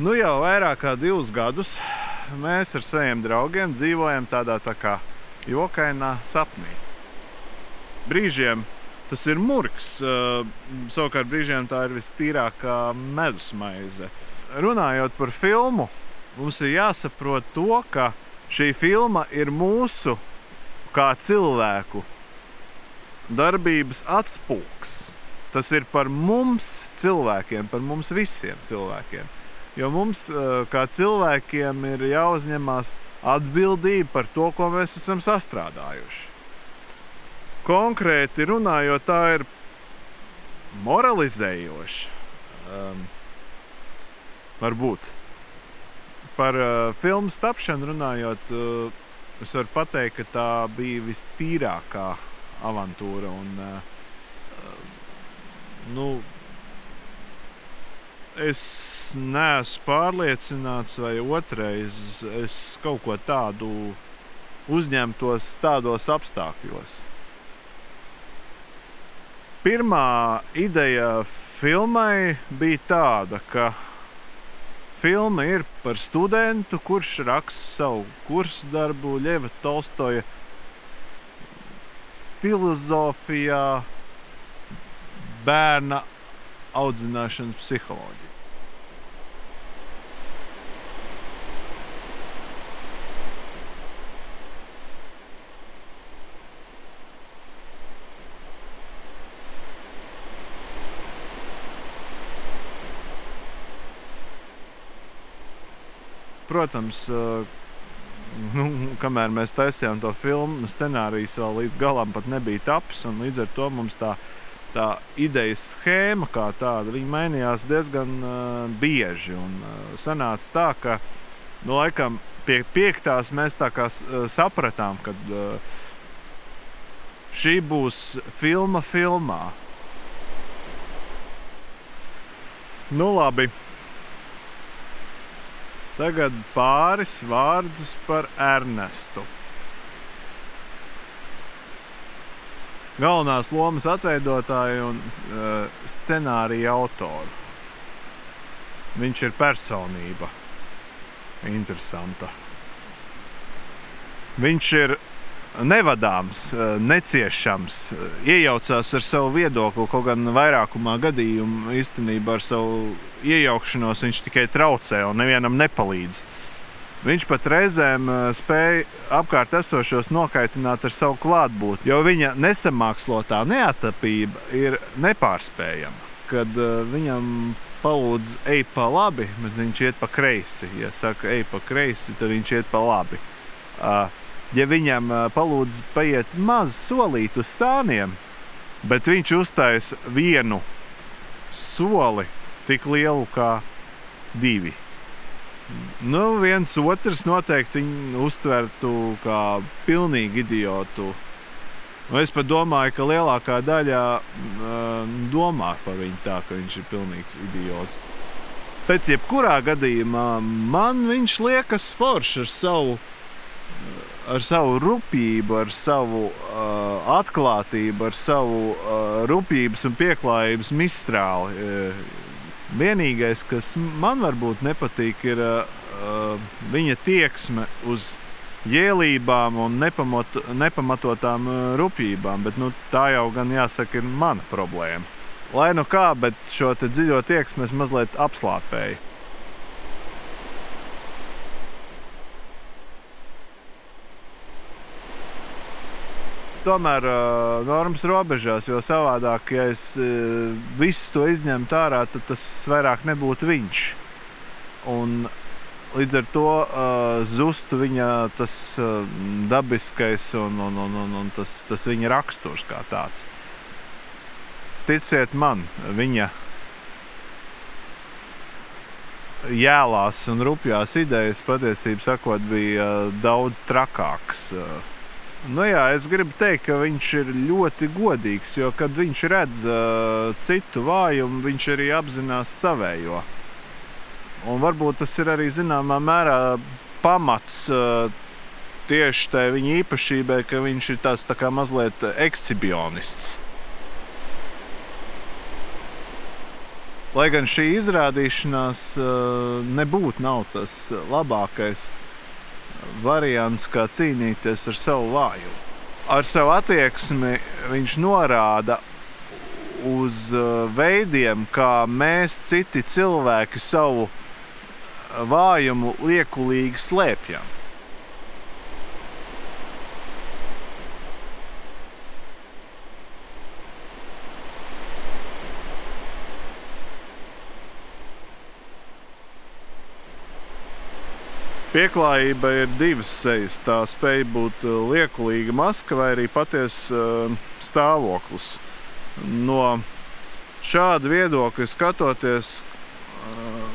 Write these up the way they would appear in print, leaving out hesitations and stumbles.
Nu jau vairāk kā 2 gadus mēs ar saviem draugiem dzīvojam tādā tā kā jokainā sapnī. Brīžiem tas ir murgs, savukārt brīžiem tā ir vistīrākā medusmaize. Runājot par filmu, mums ir jāsaprot to, ka šī filma ir mūsu kā cilvēku darbības atspulgs. Tas ir par mums cilvēkiem, par mums visiem cilvēkiem. Jo mums kā cilvēkiem ir jāuzņemās atbildība par to, ko mēs esam sastrādājuši. Konkrēti runājot, tā ir moralizējoša. Varbūt. Par filmas tapšanu runājot, es varu pateikt, ka tā bija vistīrākā avantūra. Es neesmu pārliecināts, vai otrais es kaut ko tādu uzņemtos tādos apstākļos. Pirmā ideja filmai bija tāda, ka filma ir par studentu, kurš raksta savu kursdarbu Ļeva Tolstoja filozofijā bērna audzināšanas psiholoģija. Protams, kamēr mēs taisījām to filmu, scenārijs vēl līdz galam pat nebija tapis, un līdz ar to mums tā idejas schēma kā tāda, viņa mainījās diezgan bieži. Un sanāca tā, ka laikam pie 5. mēs tā kā sapratām, ka šī būs filma filmā. Labi. Tagad pāris vārdus par Ernestu. Galvenās lomas atveidotāju un scenārija autoru. Viņš ir personība. Interesanta. Viņš ir nevadāms, neciešams, iejaucās ar savu viedokli, kaut gan vairākumā gadījumu īstenībā ar savu iejaukšanos viņš tikai traucē un nevienam nepalīdz. Viņš pat reizēm spēja apkārt esošos nokaitināt ar savu klātbūtni, jo viņa nesamākslotā neatapība ir nepārspējama. Kad viņam palūdz ej pa labi, bet viņš iet pa kreisi. Ja saka ej pa kreisi, tad viņš iet pa labi. Ja viņam palūdz paiet maz solīt uz sāniem, bet viņš uztais vienu soli tik lielu kā 2. Viens otrs noteikti viņu uztvertu kā pilnīgi idiotu. Es pat domāju, ka lielākā daļa domā par viņu tā, ka viņš ir pilnīgs idiots. Bet jebkurā gadījumā man viņš liekas foršs ar savu rupību, ar savu atklātību, ar savu rupības un pieklājības mistrāli. Vienīgais, kas man varbūt nepatīk, ir viņa tieksme uz jēlībām un nepamatotām rupībām, bet tā jau gan jāsaka ir mana problēma. Lai nu kā, bet šo te dziļo tieksmi es mazliet apslāpēju. Tomēr normas robežās, jo savādāk, ja es visu to izņemtu ārā, tad tas vairāk nebūtu viņš. Un līdz ar to zustu viņa tas dabiskais un tas viņa raksturs kā tāds. Ticiet man, viņa jēlās un rupjās idejas patiesībā sakot bija daudz trakāks. Es gribu teikt, ka viņš ir ļoti godīgs, jo, kad viņš redz citu vājumu, viņš arī apzinās savējo. Un varbūt tas ir arī zināmā mērā pamats tieši tai viņa īpašībai, ka viņš ir tāds tā kā mazliet ekshibionists. Lai gan šī izrādīšanās nebūtu nav tas labākais variants, kā cīnīties ar savu vājumu. Ar savu attieksmi viņš norāda uz veidiem, kā mēs citi cilvēki savu vājumu liekulīgi slēpjam. Pieklājība ir divas sejas. Tā spēj būt liekulīga maska vai arī patiesa stāvoklis. No šāda viedokļa skatoties,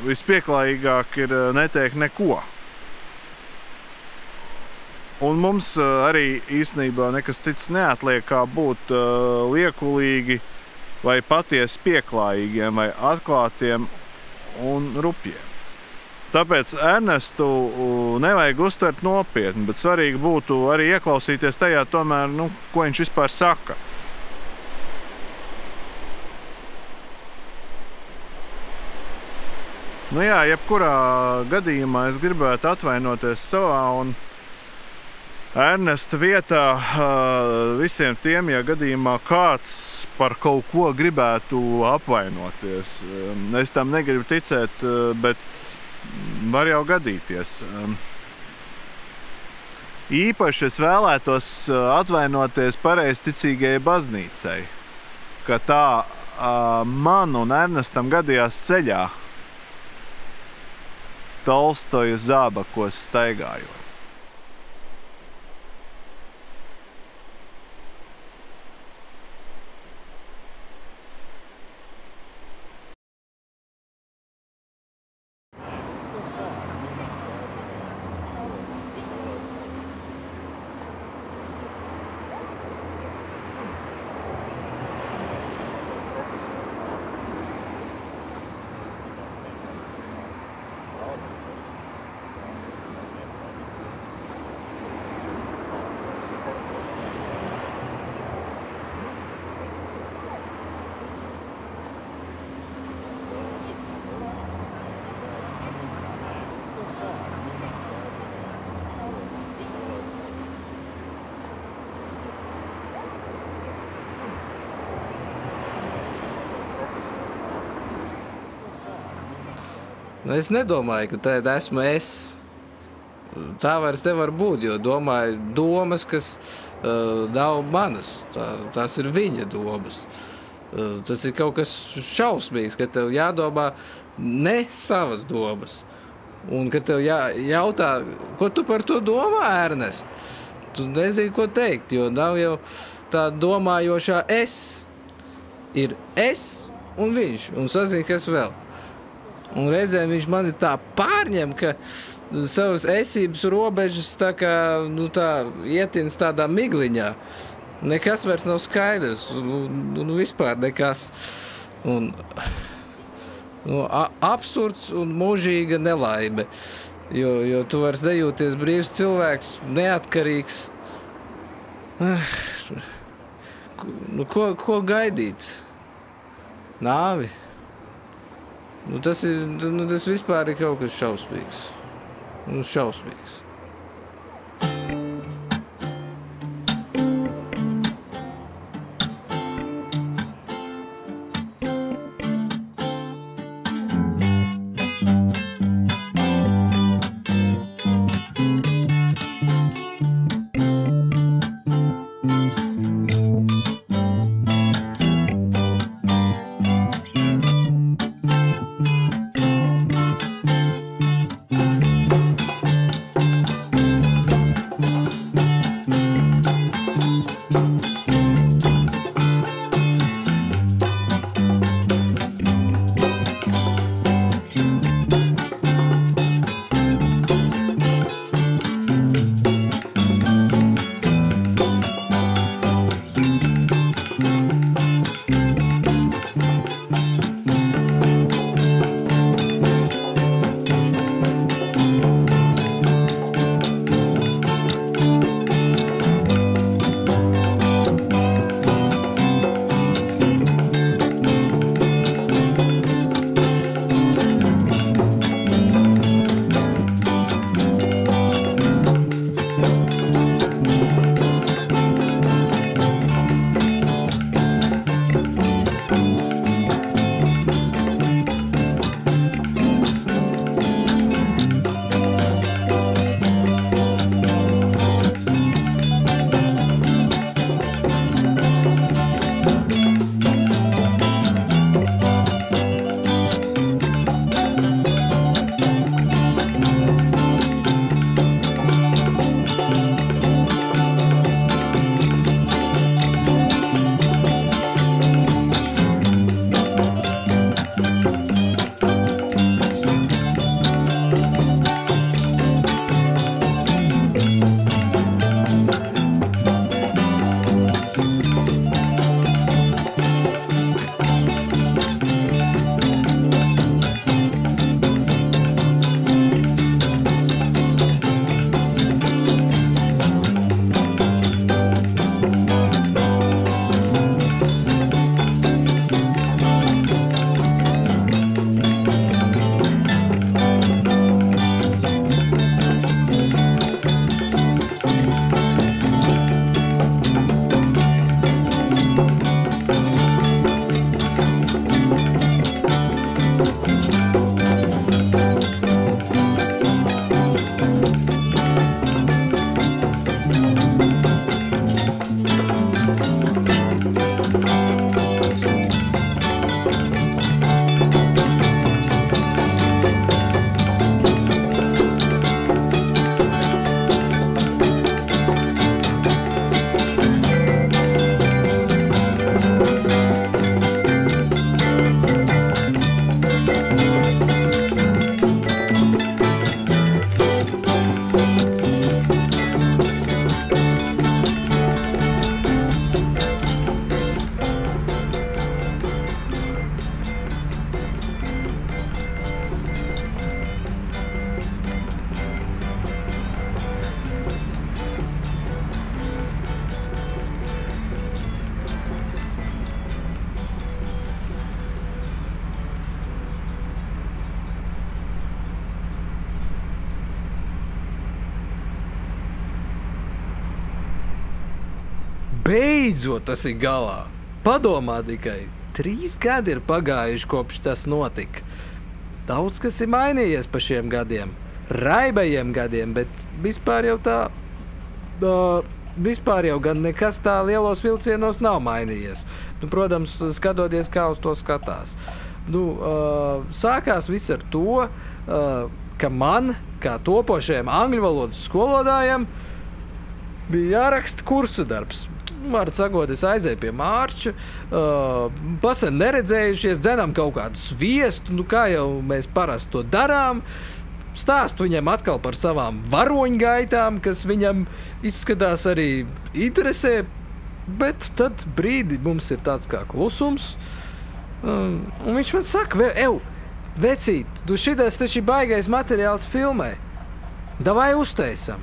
vispieklājīgāk ir neteikt neko. Un mums arī īstenībā nekas cits neatliek, kā būt liekulīgi vai patiesi pieklājīgiem vai atklātiem un rupjiem. Tāpēc Ernestu nevajag uztvert nopietni, bet svarīgi būtu arī ieklausīties tajā tomēr, ko viņš vispār saka. Jebkurā gadījumā es gribētu atvainoties savā un Ernesta vietā visiem tiem, ja gadījumā kāds par kaut ko gribētu apvainoties. Es tam negribu ticēt, bet var jau gadīties. Īpaši es vēlētos atvainoties pareizticīgajai baznīcai, ka tā man un Ernestam gadījās ceļā Tolstoja zābakos staigājot. Es nedomāju, ka tāda esmu es. Tā vairs nevar būt, jo domāju domas, kas nav manas. Tās ir viņa domas. Tas ir kaut kas šausmīgs, ka tev jādomā ne savas domas. Un kad tev jautā, ko tu par to domā, Ernest? Tu nezini, ko teikt, jo nav jau tā domājošā es. Ir es un viņš, un sazina, kas vēl. Un reizēm viņš mani tā pārņem, ka savas esības robežas tā kā, ietins tādā migliņā. Nekas vairs nav skaidrs, vispār nekas. Un, absurds un mūžīga nelaime, jo tu vairs nejūties brīvs cilvēks, neatkarīgs. Ko gaidīt? Nāvi? Tas vispār ir kaut kas šausmīgs. Šausmīgs. beidzot tas ir galā. Padomā tikai, 3 gadi ir pagājuši, kopš tas notika. Daudz kas ir mainījies pa šiem gadiem, raibajiem gadiem, bet vispār jau vispār jau gan nekas tā lielos vilcienos nav mainījies. Nu, protams, skatoties, kā uz to skatās. Nu, sākās viss ar to, ka man, kā topošajam angļu valodas skolotājam, bija jāraksta kursa darbs. Var sakot, es aizēju pie Mārča, pasen neredzējušies, dzenam kaut kādu sviestu, nu kā jau mēs parasti to darām, stāstu viņam atkal par savām varoņgaitām, kas viņam izskatās arī interesē, bet tad brīdi mums ir tāds kā klusums, un viņš man saka, vecīt, tu šitais taču baigais materiāls filmē, davai uztaisam.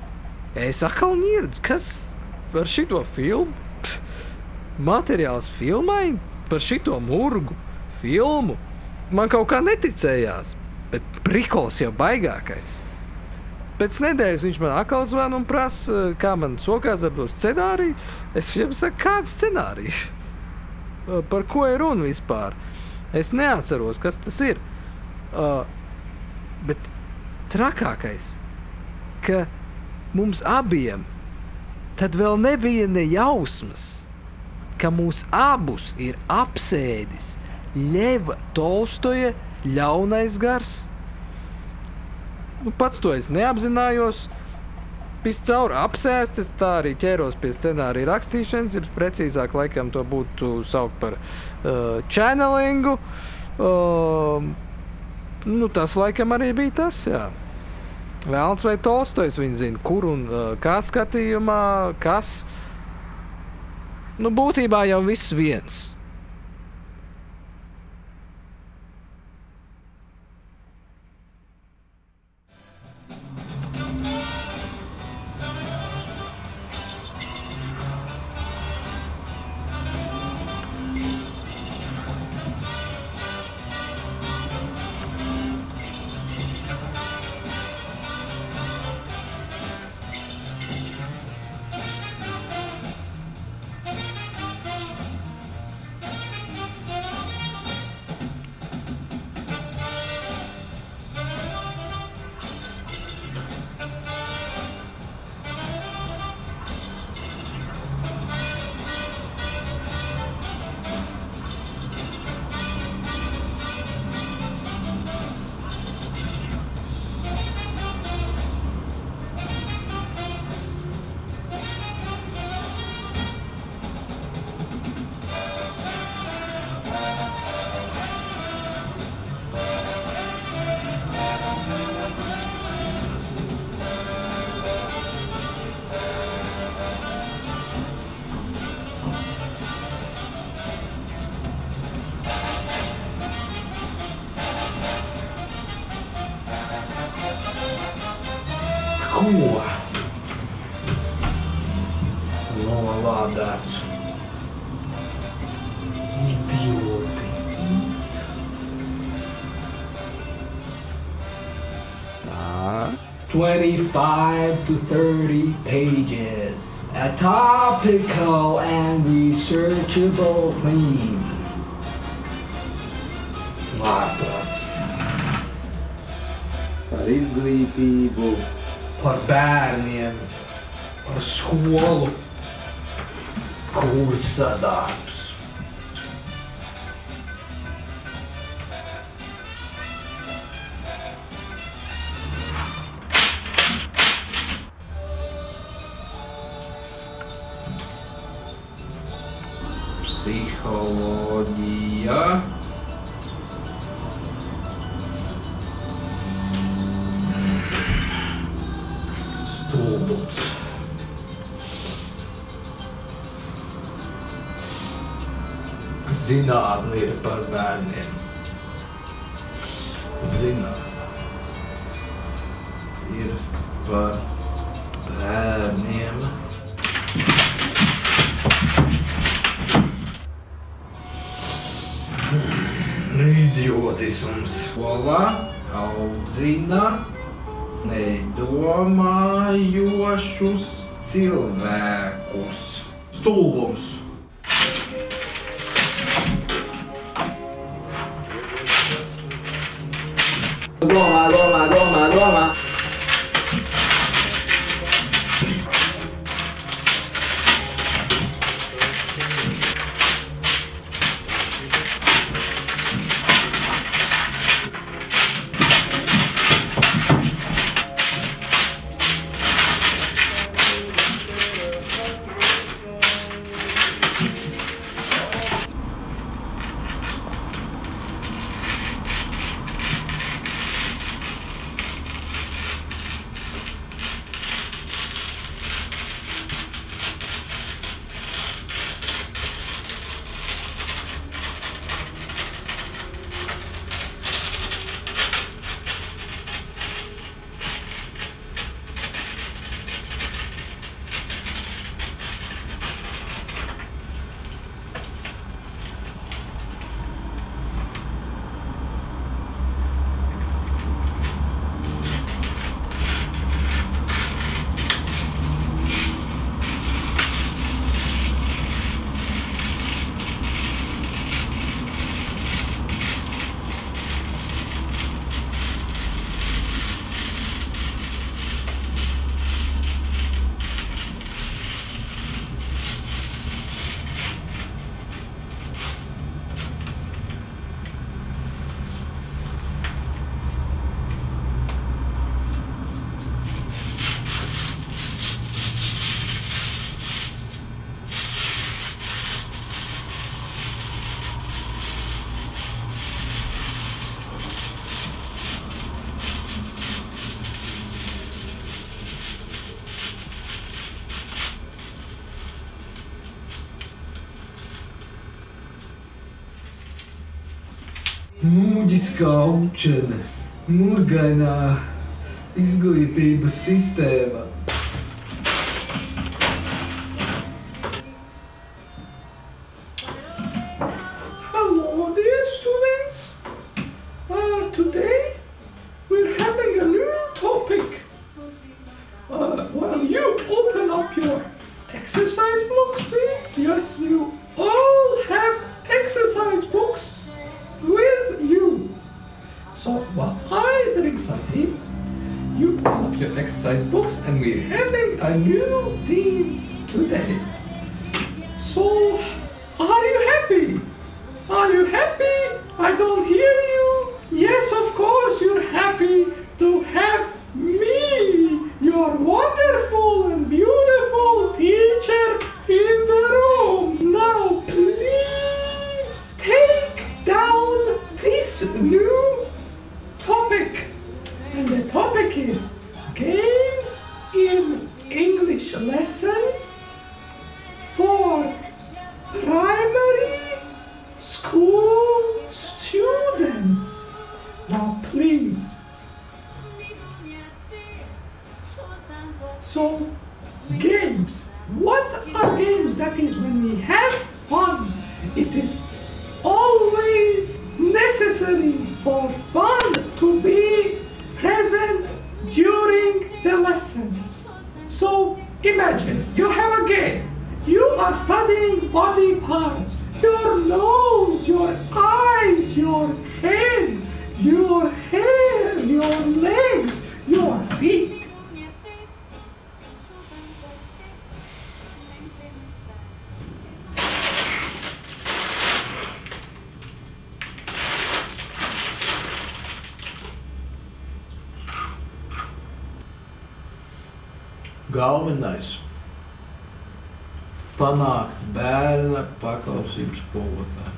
Es atkal nirdz, kas par šito filmu? Materiāls filmai? Par šito murgu filmu? Man kaut kā neticējās, bet prikols jau baigākais. Pēc nedēļas viņš man atkal zvana un prasa, kā man sokās ar to scenāriju. Es viņam saku, kāds scenārijs? Par ko ir runa vispār? Es neatceros, kas tas ir. Bet trakākais, ka mums abiem tad vēl nebija ne jausmas, ka mūs abus ir apsēdis Ļeva Tolstoja ļaunais gars. Nu, pats to es neapzinājos. Viscaur apsēsts, es tā arī ķēros pie scenārija rakstīšanas, ir precīzāk laikam to būtu saukt par channelingu. Nu, tas laikam arī bija tas, jā. Velns vai Tolstojs, viņi zina, kur un kā skatījumā, kas. Nu, būtībā jau viss viens. Ko? Nolādēts. Idioti. 25 to 30 pages. A topical and researchable theme. Vārdots. Par izglītību, par bērniem, par skolu, kursa darbs. Psiholoģija. Stulbums. Zinātne ir par bērniem. Zinātne ir par bērniem. Idiotisms. Skolā audzina nedomājošus cilvēkus. stulbums. Domā. Mūģiskā učene, murgainā izglītības sistēma. Hello dear students, today we're having a new topic. Well, you open up your exercise books, please. Yes, you all have exercise books with you. So while I drink some tea, you pull up your exercise books and we're having a new theme today. So, are you happy? Are you happy? I don't hear you. Yes, of course you're happy to have me, your wonderful and beautiful teacher in the room. Now, please take down this new topic. And the topic is games in English lessons for primary school students. Now, please. So, games. What are games? That is when we have fun. It is always necessary for fun to be present during the lesson. So, imagine you have a game. You are studying body parts. Your nose, your eyes, your head, your hair, your legs, your feet. Galvenais - panākt bērna paklausību skolotājai.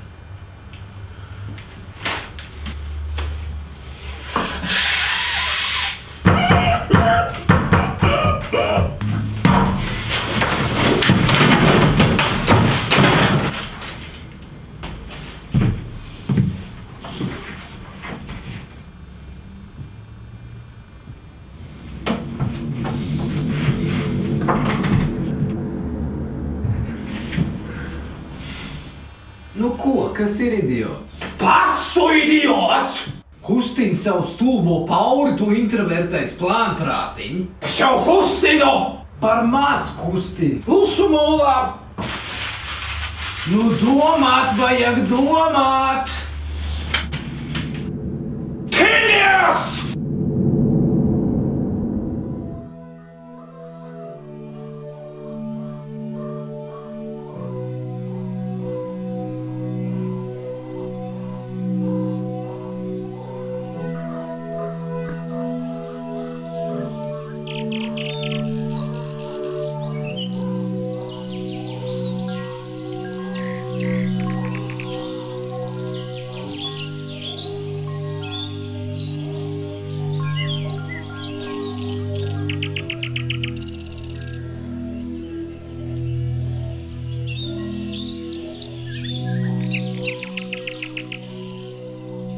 Nu ko, kas ir idiots? Pats tu idiots! Kustini savu stulbo pauri, tu introvertais plānprātiņi. Es jau kustinu! Par maz kustini. Plusu mūlā! Nu, domāt vajag domāt! Tinies!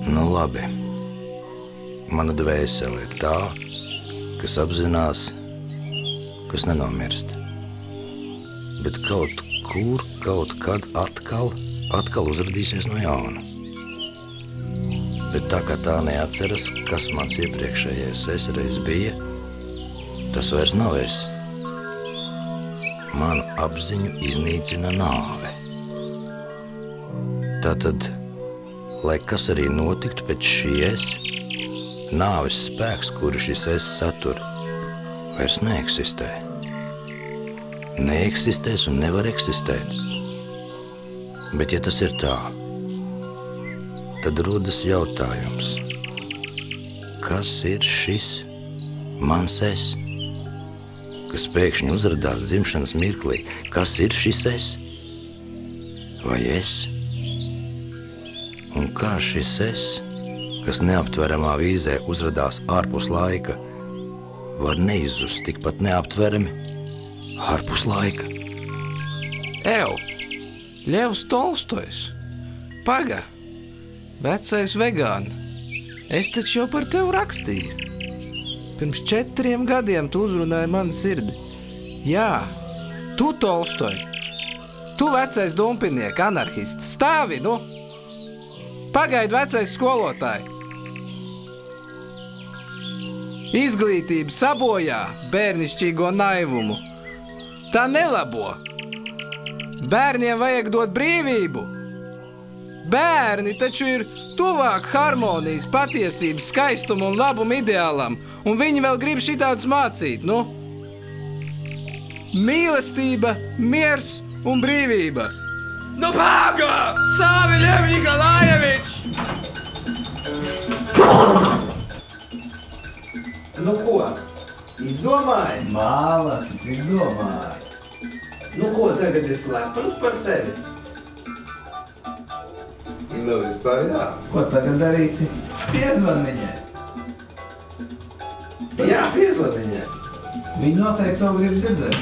Nu labi, mana dvēsele ir tā, kas apzinās, kas nenomirst. Bet kaut kur, kaut kad atkal uzradīsies no jauna. Bet tā kā tā neatceras, kas mans iepriekšējais es reiz bija, tas vairs nav es. Manu apziņu iznīcina nāve. Tātad, lai kas arī notiktu pēc šī es, nāves spēks, kuru šis es satur, vairs neeksistē. Neeksistēs un nevar eksistēt. Bet ja tas ir tā, tad rodas jautājums, kas ir šis mans es, kas pēkšņi uzradās dzimšanas mirklī? Kas ir šis es? Vai es? Un kā šis es, kas neaptveramā vīzē uzradās ārpus laika, var neizzust tikpat neaptverami ārpus laika? Ļevs Tolstojs. Paga, vecais vegāni. Es taču jau par tevi rakstīju. Pirms 4 gadiem tu uzrunāji manu sirdi. Jā, tu Tolstoj. Tu vecais dumpiniek, anarhists. Stāvi, nu! Pagaidi, vecais skolotāji! Izglītība sabojā bērnišķīgo naivumu. Tā nelabo. Bērniem vajag dot brīvību. Bērni taču ir tuvāk harmonijas, patiesības, skaistuma un labuma ideālam, un viņi vēl grib šitādus mācīt, nu? Mīlestība, miers un brīvība. Nu pāga! Sāvi Ļev Nikolajevič! Nu ko? Izdomāji? Mālacis izdomāja. Nu ko, tagad es lepns par sevi? Nu, vispār jā. Ko tagad darīsi? Piezvan viņai. Jā, piezvan viņai. Viņa noteikti to grib dzirdēt.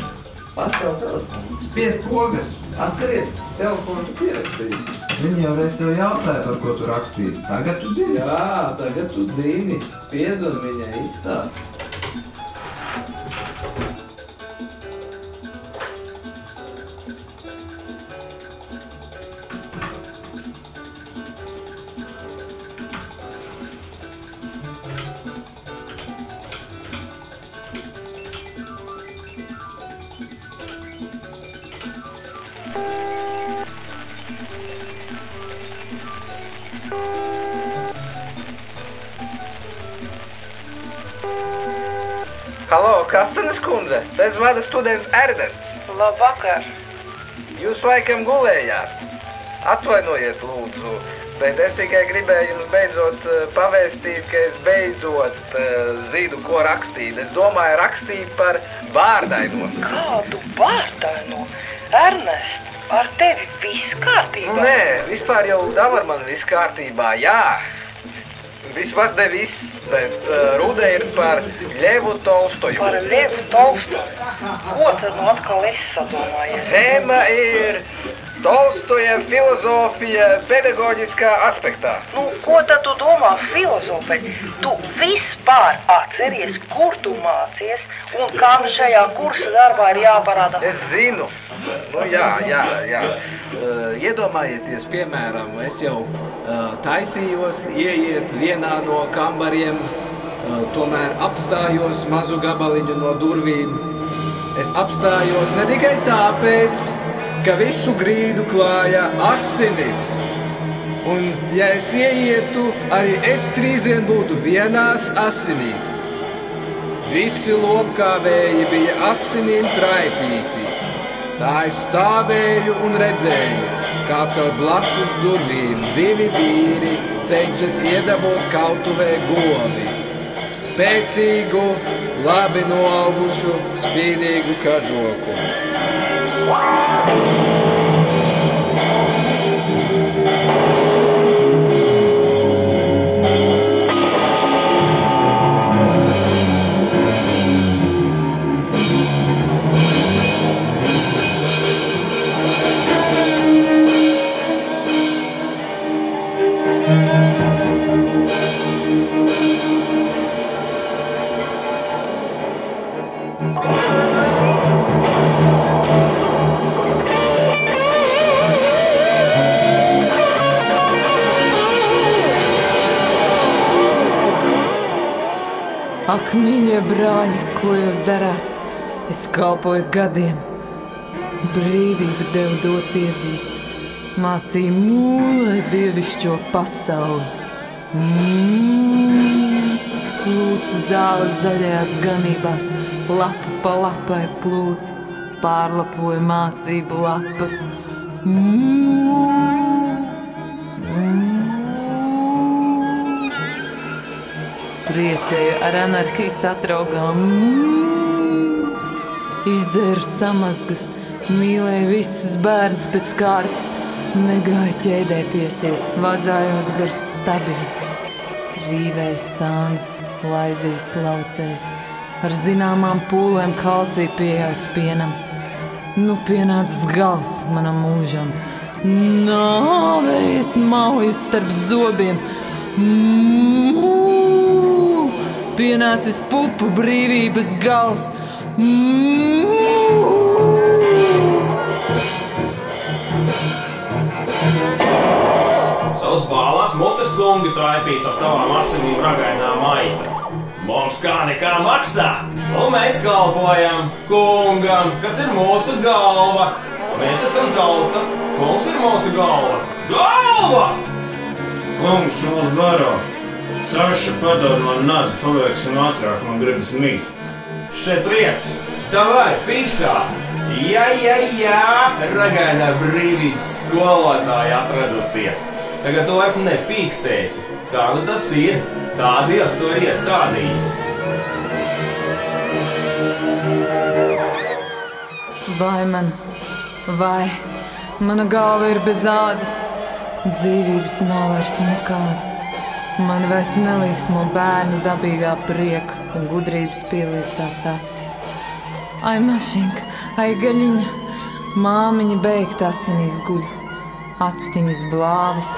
Pacel telefonu. Spied pogas. Atceries, telefonu tu pierakstīji. Viņa jau reiz tev jautāja, par ko tu rakstīsi. Tagad tu zini? Jā, tagad tu zini. Piezvan viņai, izstāst. Halo, Kastanes kundze, te zvana students Ernests. Labvakar. Jūs laikam gulējāt. Atvainojiet, lūdzu, bet es tikai gribēju jums beidzot pavēstīt, ka es beidzot zinu, ko rakstīt. Es domāju rakstīt par Bārdaino. Kādu Bārdaino? Ernest, ar tevi viss kārtībā? Nē, vispār jau davar man viss kārtībā, jā. Vismaz ne viss, bet runa ir par Ļevu Tolstoju. Par Ļevu Tolstoju? Ko tad nu atkal esi sadomājies? Tēma ir Tolstoja filozofija pedagoģiskā aspektā. Nu, ko tad tu domā filozofēt? Tu vispār atceries, kur tu mācies un kam šajā kursa darbā ir jāparāda? Es zinu. Nu, jā. Iedomājieties, piemēram, es jau taisījos ieiet vienā no kambariem, tomēr apstājos mazu gabaliņu no durvīm. Es apstājos ne tikai tāpēc, ka visu grīdu klāja asinis. Un, ja es ieietu, arī es drīz vien būtu vienās asinīs. Visi lopkāvēji bija asinīm traipīti. Tā es stāvēju un redzēju, kā caur blakus durvīm 2 vīri cenšas iedabūt kautuvē govi. Spēcīgu, labi noaugušu, spīdīgu kažoku. Ak, mīļie brāļi, ko jūs darāt? Es kalpoju gadiem. Brīvība devu dot iezīst. Mācīja mūlē dievišķo pasauli. Plūcu zāles zaļajās ganībās. Lapa pa lapai plūcu. Pārlapoju mācību lapas. Priecēju ar anarhijas atraugām. Izdzēru samazgas, mīlēju visus bērns pēc kārtas. Negāju ķēdē piesiet, vazājos gar stabiem. Rīvēju sānus, laizīs laucēs. Ar zināmām pūlēm kalciju pieejauts pienam. Nu pienācis gals manam mūžam. Nāvējas mauju starp zobiem. Pienācis pupu brīvības gals. Savas bālās mutes kungi traipīs ar tavām asinīm ragainā maita. Mums kā nekā maksā, un mēs kalpojam kungam, kas ir mūsu galva. Mēs esam tauta, kungs ir mūsu galva. Galva! Kungs mūs baro. Saša, padod man nazi, paveiksim ātrāk, man gribas mīst. Šeit riec, davai, fiksā! Jā, ragainā brīvības skolotāja atradusies. Tagad to vairs nepīkstēsi. Tā nu tas ir, tā Dievs to ir iestādījis. Vai mana galva ir bez ādas, dzīvības nav vairs nekādas. Man vairs nelīgsmo bērnu dabīgā prieka un gudrības pielietās acis. Ai, mašinka, ai, gaļiņa, māmiņa beigta asinīs guļ. Actiņas blāvis,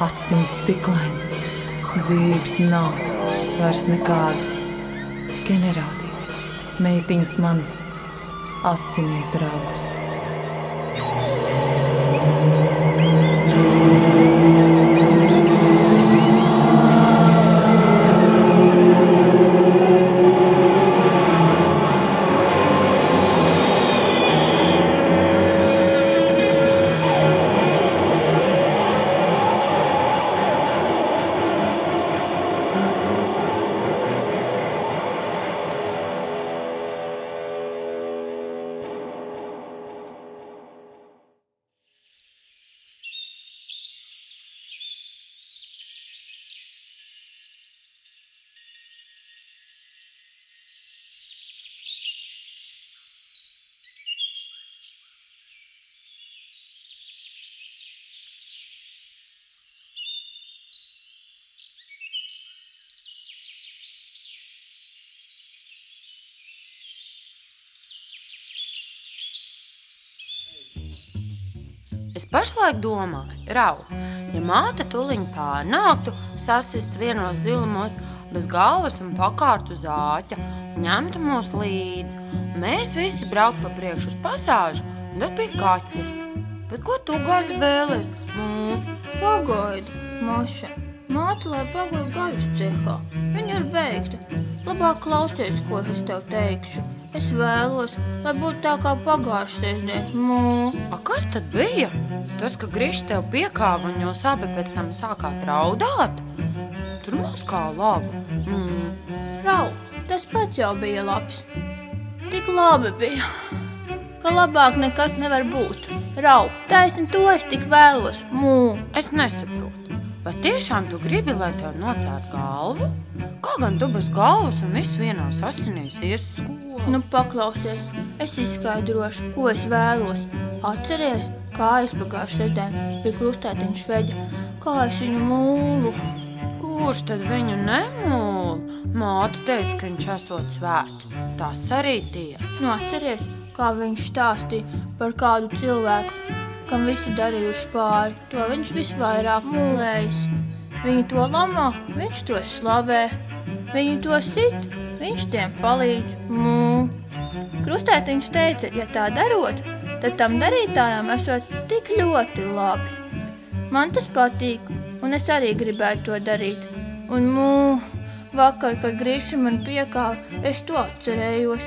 actiņas stiklains. Dzīvības nav vairs nekādas. Generātīti, meitiņas manas, asiniet ragus. Es pašlaik domāju, Rau, ja māte tuliņ pārnāktu, sasist vienos zilumos, bez galvas un pakārtu uz āķa, ņemtu mūs līdzi, un mēs visi brauktu pa priekšu uz pasāžu, un tad bija kaķis. Bet ko tu gaļi vēlies? Pagaidi, Maša. Māte, lai pagaid gaļas cehā. Viņa ir beigta. Labāk klausies, ko es tev teikšu. Es vēlos, lai būtu tā kā pagājušā sestdien. A, kas tad bija? Tas, ka Grišs tev piekāva un jūs abi pēc tam sākāt raudāt? Tur maz kā labi. Rau, tas pats jau bija labs. Tik labi bija, ka labāk nekas nevar būt. Rau, taisni to es tik vēlos. Es nesaprotu. Vai tiešām tu gribi, lai tev nocērt galvu? Kā gan tu bez galvas un visu vienās asinīs ies skolu? Nu, paklausies, es izskaidrošu, ko es vēlos. Atceries, kā es pagājušā sestdien pie krustētiņa Šveģa, kā es viņu mūlu. Kurš tad viņu nemūl? Māte teica, ka viņš esot svēts. Tas arī tiesa. Nu, atceries, kā viņš stāstīja par kādu cilvēku, kam visi darījuši pāri. To viņš visvairāk mūlējis. Viņi to lamā, viņš to slavē. Viņi to sit, viņš tiem palīdz. Krustētiņš teica, ja tā darot, tad tam darītājām esot tik ļoti labi. Man tas patīk, un es arī gribētu to darīt. Un vakar, kad Griša man piekāva, es to atcerējos.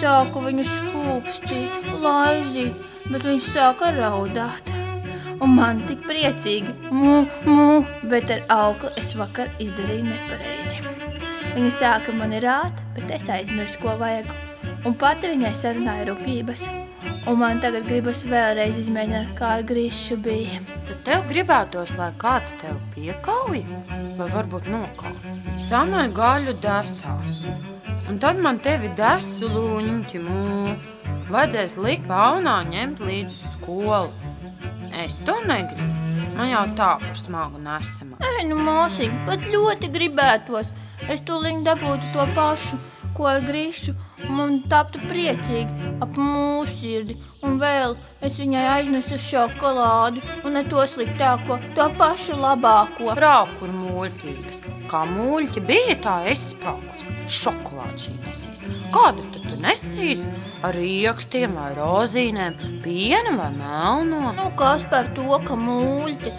Sāku viņu skūpstīt, laizīt, bet viņš sāka raudāt. Un man tik priecīgi, bet ar aukli es vakar izdarīju nepareizi. Viņa sāka mani rāt, bet es aizmirsu, ko vajag. Un pati viņai sarunāja rupības. Un man tagad gribas vēlreiz izmēģināt, kā ar Grišu bija. Tad tev gribētos, lai kāds tev piekauja? Vai varbūt nokauja? Samaļ gaļu desās. Un tad man tevi desu luņķi, vajadzēs likt paunā ņemt līdz skolu. Es to negribu. Man jau tā par smagu nesamā. Nu, māsīgi, pat ļoti gribētos. Es tūlīt dabūtu to pašu, ko ar Grišu, un man taptu priecīgi ap mūsu sirdi. Un vēl es viņai aiznesu šokolādi, un ne to sliktāko, to pašu labāko. Raukur muļķības. Kā muļķi bija, tā esi pakus. Šokolādi šī nesīs. Kādu tad tu nesīs? Ar riekstiem vai rozīnēm, pienu vai melno? Nu, kas par to, ka muļķi?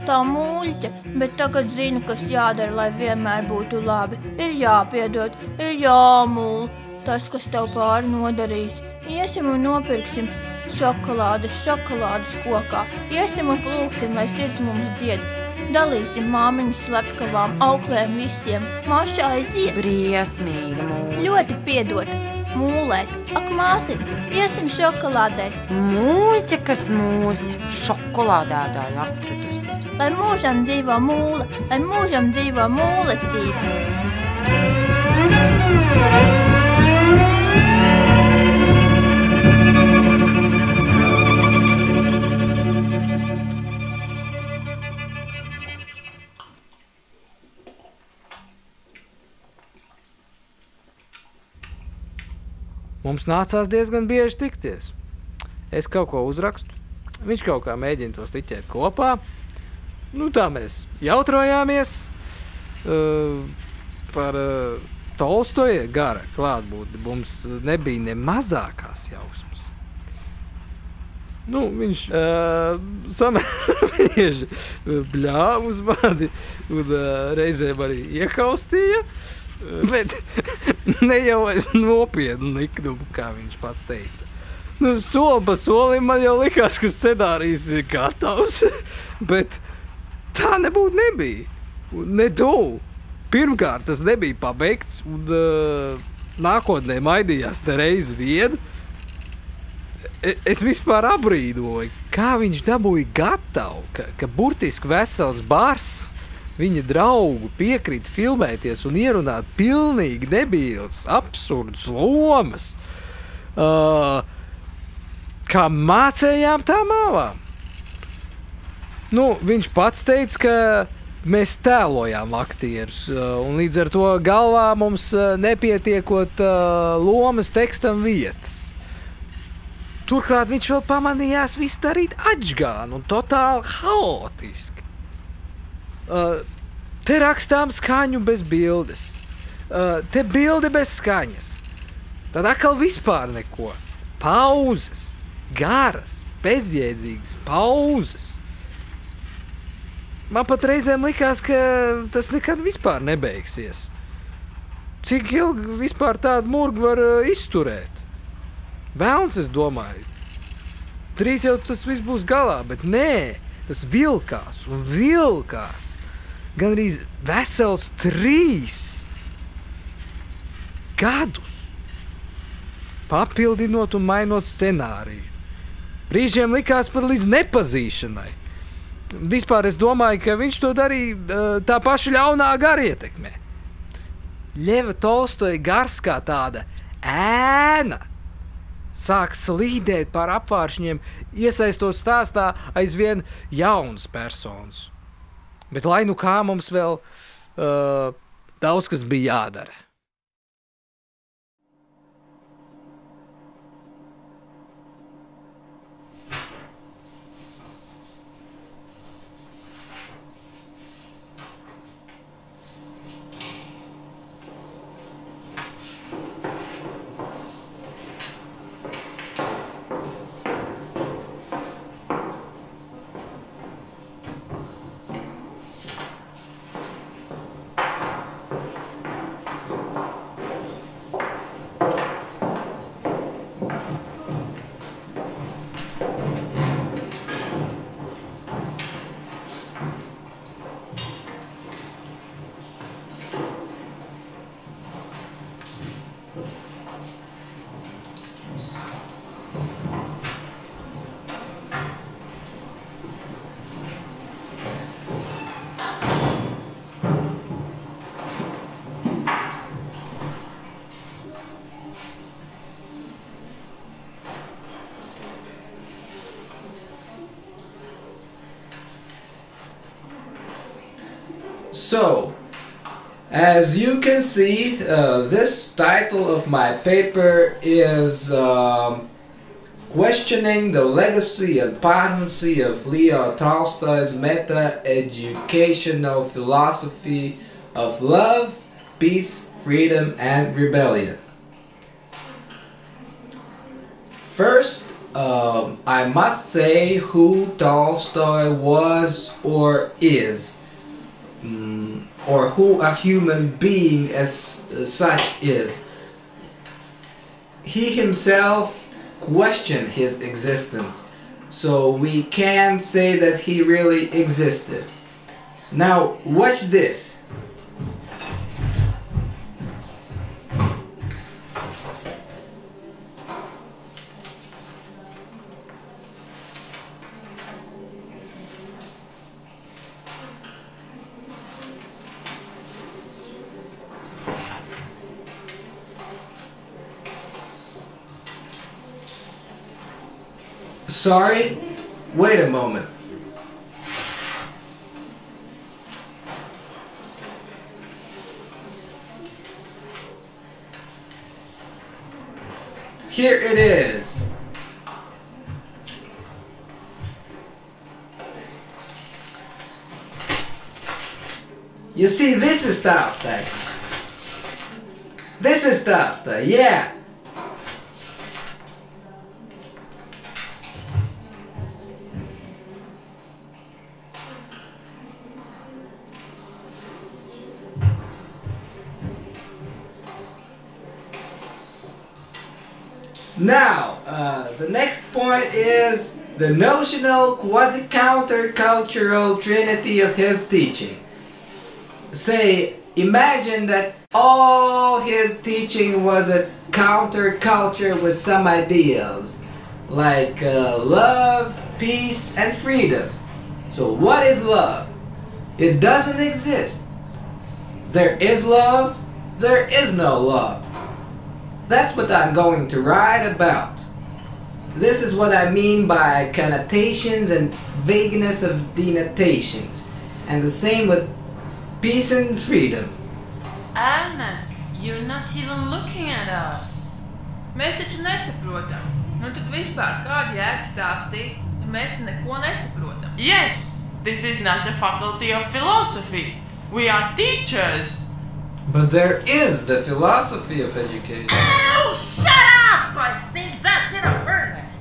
Tā muļķa, bet tagad zinu, kas jādara, lai vienmēr būtu labi. Ir jāpiedod, ir jāmūl. Tas, kas tev pāri nodarīs. Iesim un nopirksim šokolādes kokā. Iesim un plūksim, lai sirds mums dzied. Dalīsim māmiņas slepkavām, auklēm visiem. Maša aiziet. Briesmīga mūļa. Ļoti piedot. Mūlēt. Ak, māsiņ, iesim šokolādēs. Mūļķa, kas mūļķa. Šokolādētāji atradusies. Lai mūžam dzīvo mūle, lai mūžam dzīvo mūlestība. Mums nācās diezgan bieži tikties. Es kaut ko uzrakstu, viņš kaut kā mēģina to stiķēt kopā. Nu, tā mēs jautrojāmies par Tolstoja gara klātbūtni. Mums nebija ne mazākās jausmas. Nu, viņš samērā bieži bļāva uz mani un reizēm arī iekaustīja. Bet ne jau es nopietnu likdumu, kā viņš pats teica. Nu, soli pa solim man jau likās, ka scenārijs ir gatavs, bet tā nebūtu nebija. Ne tuvu. Pirmkārt, tas nebija pabeigts, un nākotnē maidījās te reizi vien. Es vispār abrīdoju, kā viņš dabūja gatavu, ka burtiski vesels bars viņa draugu piekrīt filmēties un ierunāt pilnīgi debīls, absurds lomas. Kā mācējām, tā māvām. Nu, viņš pats teica, ka mēs tēlojām aktierus, un līdz ar to galvā mums nepietiekot lomas tekstam vietas. Turklāt viņš vēl pamanījās visu darīt atžgānu un totāli haotiski. Te rakstām skaņu bez bildes, te bilde bez skaņas, tad atkal vispār neko. Pauzes, garas, bezjēdzīgas pauzes. Man pat reizēm likās, ka tas nekad vispār nebeigsies. cik ilgi vispār tādu murgu var izturēt? Velns, es domāju. 3 jau tas viss būs galā, bet nē, tas vilkās un vilkās. Gan arī vesels 3 gadus. Papildinot un mainot scenāriju. Brīžiem likās pat līdz nepazīšanai. Vispār es domāju, ka viņš to darīja tā paša ļaunā gara ietekmē. Ļeva Tolstoja gars kā tāda ēna sāk slīdēt pār apvāršņiem, iesaistot stāstā aizvien jaunas personas. Bet lai nu kā mums vēl daudz kas bija jādara. So, as you can see, this title of my paper is Questioning the Legacy and Potency of Leo Tolstoy's Meta-Educational Philosophy of Love, Peace, Freedom, and Rebellion. First, I must say who Tolstoy was or is. Or who a human being as such is. He himself questioned his existence, so we can't say that he really existed. Now, watch this. Sorry? Wait a moment. Here it is. You see, this is Tolstoy. This is Tolstoy, yeah. Now, the next point is the notional quasi-countercultural trinity of his teaching. Say, imagine that all his teaching was a counterculture with some ideals, like love, peace, and freedom. So what is love? It doesn't exist. There is love, there is no love. That's what I'm going to write about. This is what I mean by connotations and vagueness of denotations. And the same with peace and freedom. Ernest, you're not even looking at us. Mēs taču nesaprotam. Nu tad vispār kāda jēga stāstīt, ja mēs neko nesaprotam? Yes, this is not the faculty of philosophy. We are teachers. But there is the philosophy of education. Oh, shut up! I think that's enough, Ernest.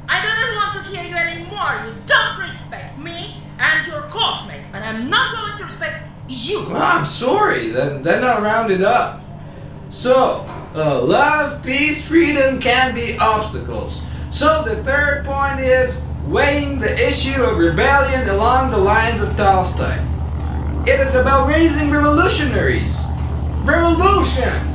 I don't want to hear you anymore. You don't respect me and your classmates, and I'm not going to respect you. Well, I'm sorry, then I'll round it up. So, love, peace, freedom can be obstacles. So the third point is weighing the issue of rebellion along the lines of Tolstoy. It is about raising revolutionaries. Revolution!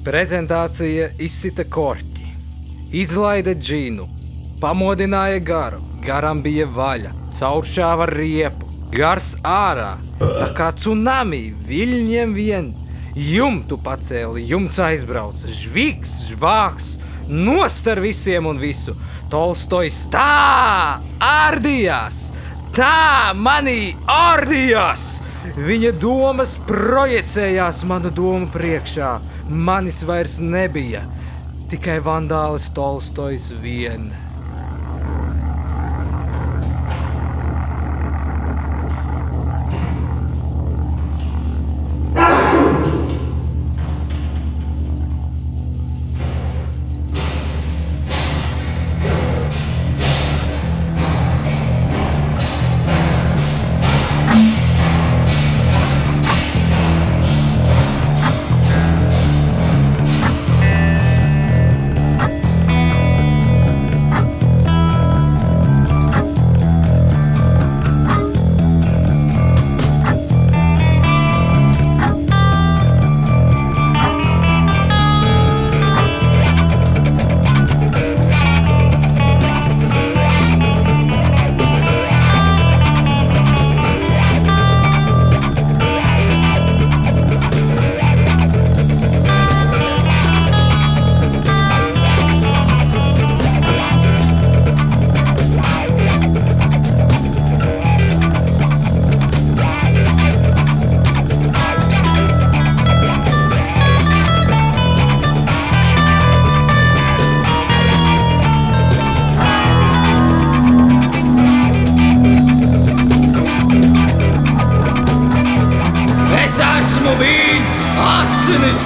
Prezentācija izsita korķi, izlaida džinu, pamodināja garu, garam bija vaļa, cauršāva riepu, gars ārā, tā kā tsunami, viļņiem vien, jumtu pacēli, jumts aizbrauca, žviks, žvāks, nost ar visiem un visu. Tolstojs tā ārdījās, tā manī ārdījās. Viņa domas projicējās manu domu priekšā. Manis vairs nebija, tikai vandālis Tolstojs vien.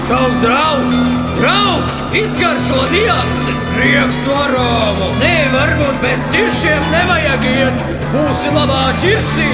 Tavs draugs, izgaršo nianses, prieks varomu. Nē, varbūt pēc ķiršiem nevajag iet, būsi labā ķirsī.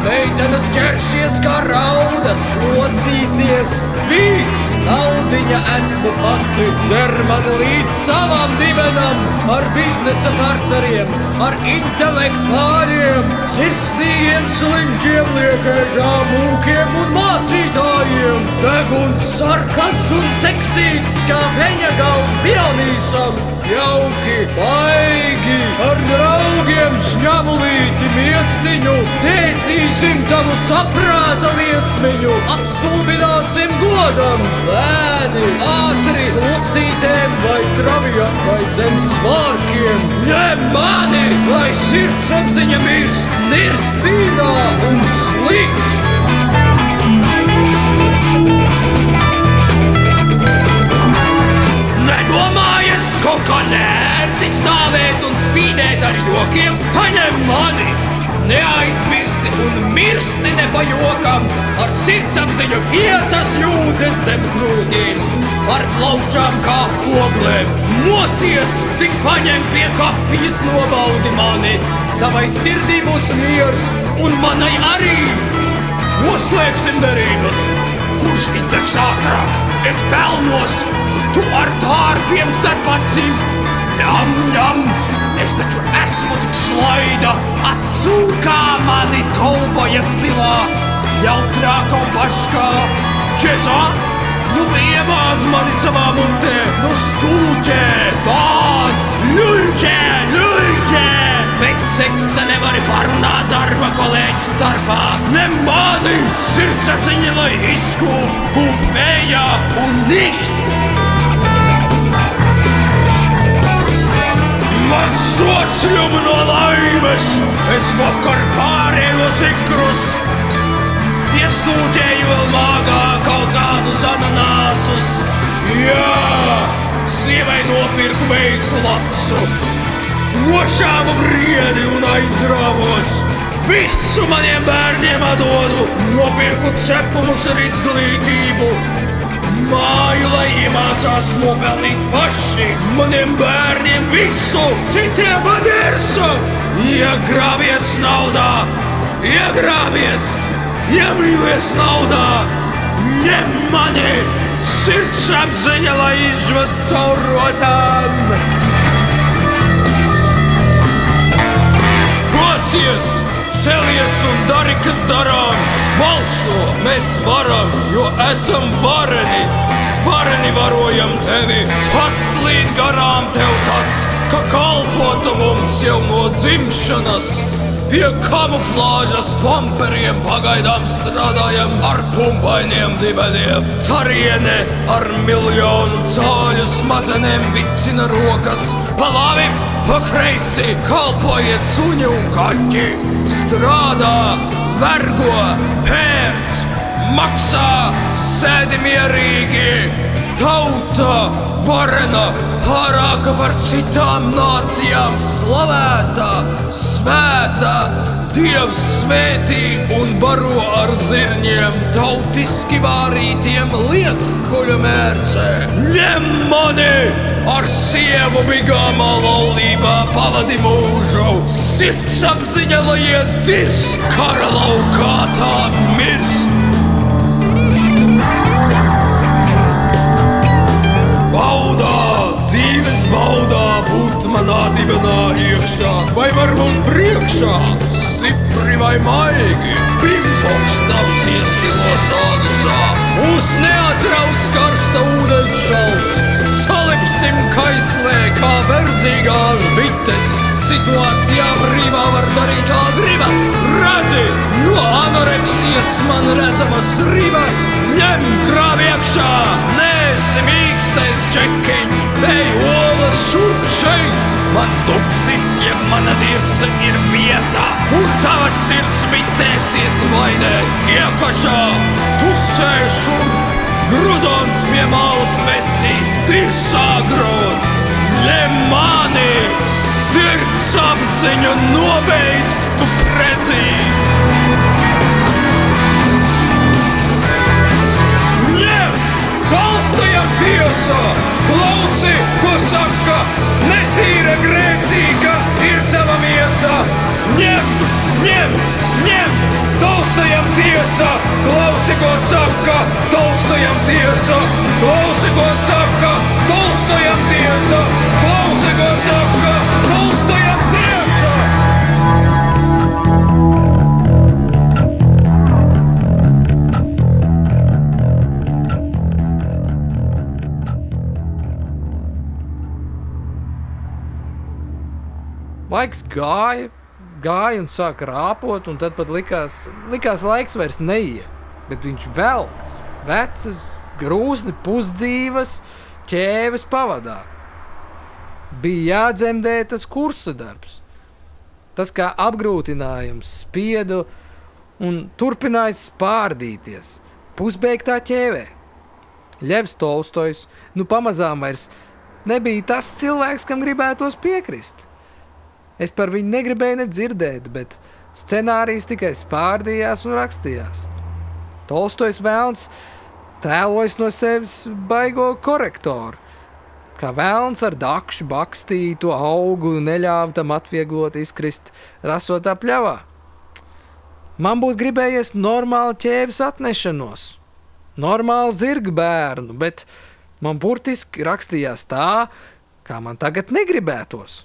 Meitenes ķeršies kā raudas, locīsies, tvīks, naudiņa esmu pati. Dzer mani līdz savam dibenam, ar biznesa partneriem, ar intelektu pāriem, sirsnīgiem sliņķiem, liekēžām mūkiem un mācītājiem. Deguns sarkans un seksīgs, kā veņa gals Dionīsam. Jauki, baigi, ar draugiem šņabulīti miestiņu, cēsīsim tavu saprāta liesmiņu, apstulbināsim godam, lēni, ātri, klusītēm vai travijat vai zem svārkiem. Ņem mani, lai sirdsapziņa nirst vīnā un slīkst. kaut kā nērti stāvēt un spīdēt ar jokiem, paņem mani! Neaizmirsti un mirsti ne pa jokam, ar sirdsapziņu 5 jūdzes zem krūtīm, ar plaukšām kā oglēm. Mocies, tik paņem pie kafijas, nobaudi mani, tavai sirdī būs miers un manai arī. Noslēgsim derības, kurš izdegs ātrāk, es pelnos, tu ar tārpiem starp acīm. Ņam, ņam! Es taču esmu tik slaida, atsūkā manis kauboja stilā, jautrāka un paškā. Čezā, nu iemāz mani savā mutē, nu stūķē, bāz, ļuļķē, ļuļķē. Bet seksa nevari parunāt darba kolēģu starpā, ne mani sirdsapziņa, lai izkūp vējā un nikst. Man socļumu no laimes, es vakar pārējos ikrus, iestūķēju vēl māgā kaut kādus ananāsus. Jā, sievai nopirku veiktu lapsu, nošāvu briedi un aizrāvos, visu maniem bērniem atdodu, nopirku cepumus ar izglītību. Māju, lai iemācās nopelnīt paši, maniem bērniem visu, citiem padirsu. Iegrābies naudā, iegrābies, iemīlies naudā, ņem mani sirdsapziņa, lai izved caur rotām. Prosies, celies un dari, kas darāms. Balso, mēs varam, jo esam vareni. Vareni varojam tevi, paslīd garām tev tas, ka kalpotu mums jau no dzimšanas. Pie kamuflāžas pamperiem pagaidām strādājam ar pumpainiem dibeniem. Cariene ar miljonu cāļu smadzenēm vicina rokas. Pa labi, pa kreisi kalpojiet suņi un kaķi. Strādā, vergo, pērc, maksā, sēdi mierīgi. Tauta varena, pārāka par citām nācijām, slavēta, svēta. Dievs svētī un baro ar zirņiem, tautiski vārītiem liekkuļu mērcē. Ņem mani ar sievu bigāmā laulībā, pavadi mūžu. Sirdsapziņa, lai iet dirst, kara laukā tā mirst. Baudā, dzīves baudā, būt manā dibenā iekšā, vai varbūt priekšā, stipri vai maigi, pimpoks tavs iestilos ādusā. Mūs neatraus karsta ūdeņš šalts, salipsim kaislē kā verdzīgās bites. Situācijā brīvā var darīt kā gribas. Redzi, no anoreksijas man redzamas ribas. Ņem grāvi iekšā, neesi mīkstais čekiņ, ej olas šurp šeit. Mans tupsis, ja mana dirsa ir vieta, kur tava sirds mitēsies vaidēt. Iekošā, tusē šurp, gruzons pie malas vecīt, dirsā grot. Ņem mani, sirdsapziņu nobeidz tu prezī. Ņem, Tolstojam tiesa, klausi, ko saka, netīra grēcīga ir tava miesa. Ņem, ņem, ņem, Tolstojam tiesa, klausi, ko saka, Tolstojam tiesa, klausi, ko saka, Tolstojam tiesa, klausi, ko saka, Tolstojam tiesa. Laiks gāja un sāka rāpot, un tad pat likās laiks vairs neiet. Bet viņš velkas, vecas, grūzni pusdzīvas, ķēves pavadā. Bija jādzemdē tas kursa darbs. Tas kā apgrūtinājums spieda un turpināja spārdīties pusbeigtā ķēvē. Ļevs Tolstojs, nu pamazām vairs nebija tas cilvēks, kam gribētos piekrist. Es par viņu negribēju nedzirdēt, bet scenārijs tikai spārdījās un rakstījās. Tolstojs velns tēlojas no sevis baigo korektoru. Kā velns ar dakšu bakstīja to augli un neļāva tam atvieglot izkrist rasotā pļavā. Man būtu gribējies normālu ķēvis atnešanos, normālu zirga bērnu, bet man burtiski rakstījās tā, kā man tagad negribētos.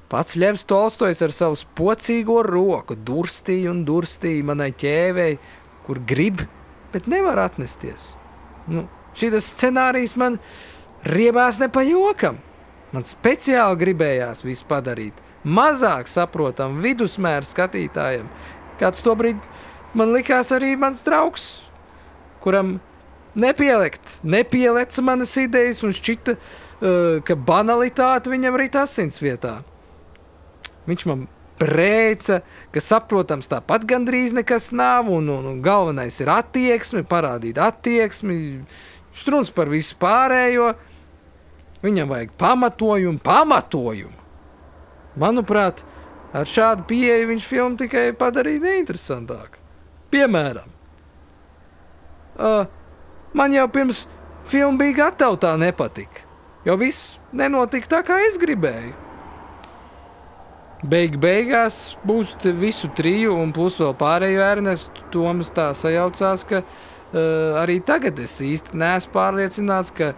Pats Ļevs Tolstojs ar savu spocīgo roku durstīja un durstīja manai ķēvei, kur grib, bet nevar atnesties. Šitas scenārijs man riebās ne pa jokam. Man speciāli gribējās visu padarīt mazāk saprotam vidusmēra skatītājiem, kāds tobrīd man likās arī mans draugs, kuram nepieleca manas idejas un šķita, ka banalitāte viņam rit asins vietā. Viņš man brēca, ka saprotams tāpat gandrīz nekas nav, un galvenais ir attieksme, parādīt attieksmi, štruns par visu pārējo. Viņam vajag pamatojumu. Manuprāt, ar šādu pieeju viņš filmu tikai padarīja neinteresantāk. Piemēram, man jau pirms filma bija gatava tā nepatika, jo viss nenotika tā, kā es gribēju. Beigās būs visu triju un plus vēl pārējo Ernestu Tomas tā sajaucās, ka arī tagad es īsti neesmu pārliecināts, ka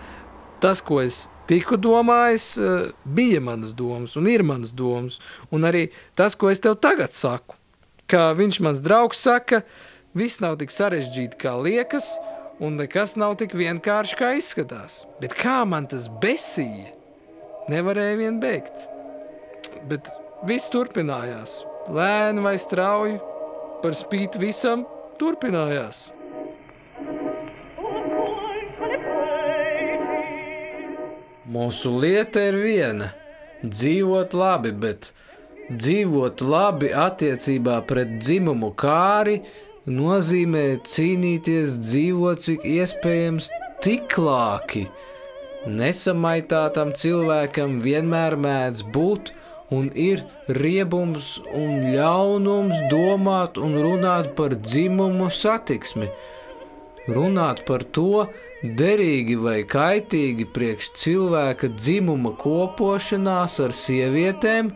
tas, ko es tiku domājis, bija manas domas un ir manas domas. Un arī tas, ko es tev tagad saku, ka viņš mans draugs saka, viss nav tik sarežģīti, kā liekas, un nekas nav tik vienkārši, kā izskatās. Bet kā man tas besīja, nevarēja vien beigt. Bet viss turpinājās. Lēni vai strauji, par spīti visam, turpinājās. Mūsu lieta ir viena – dzīvot labi, bet dzīvot labi attiecībā pret dzimumu kāri nozīmē cīnīties dzīvot cik iespējams tiklāki. Nesamaitātam cilvēkam vienmēr mēdz būt un ir riebums un ļaunums domāt un runāt par dzimumu satiksmi. Runāt par to, derīgi vai kaitīgi priekš cilvēka dzimuma kopošanās ar sievietēm,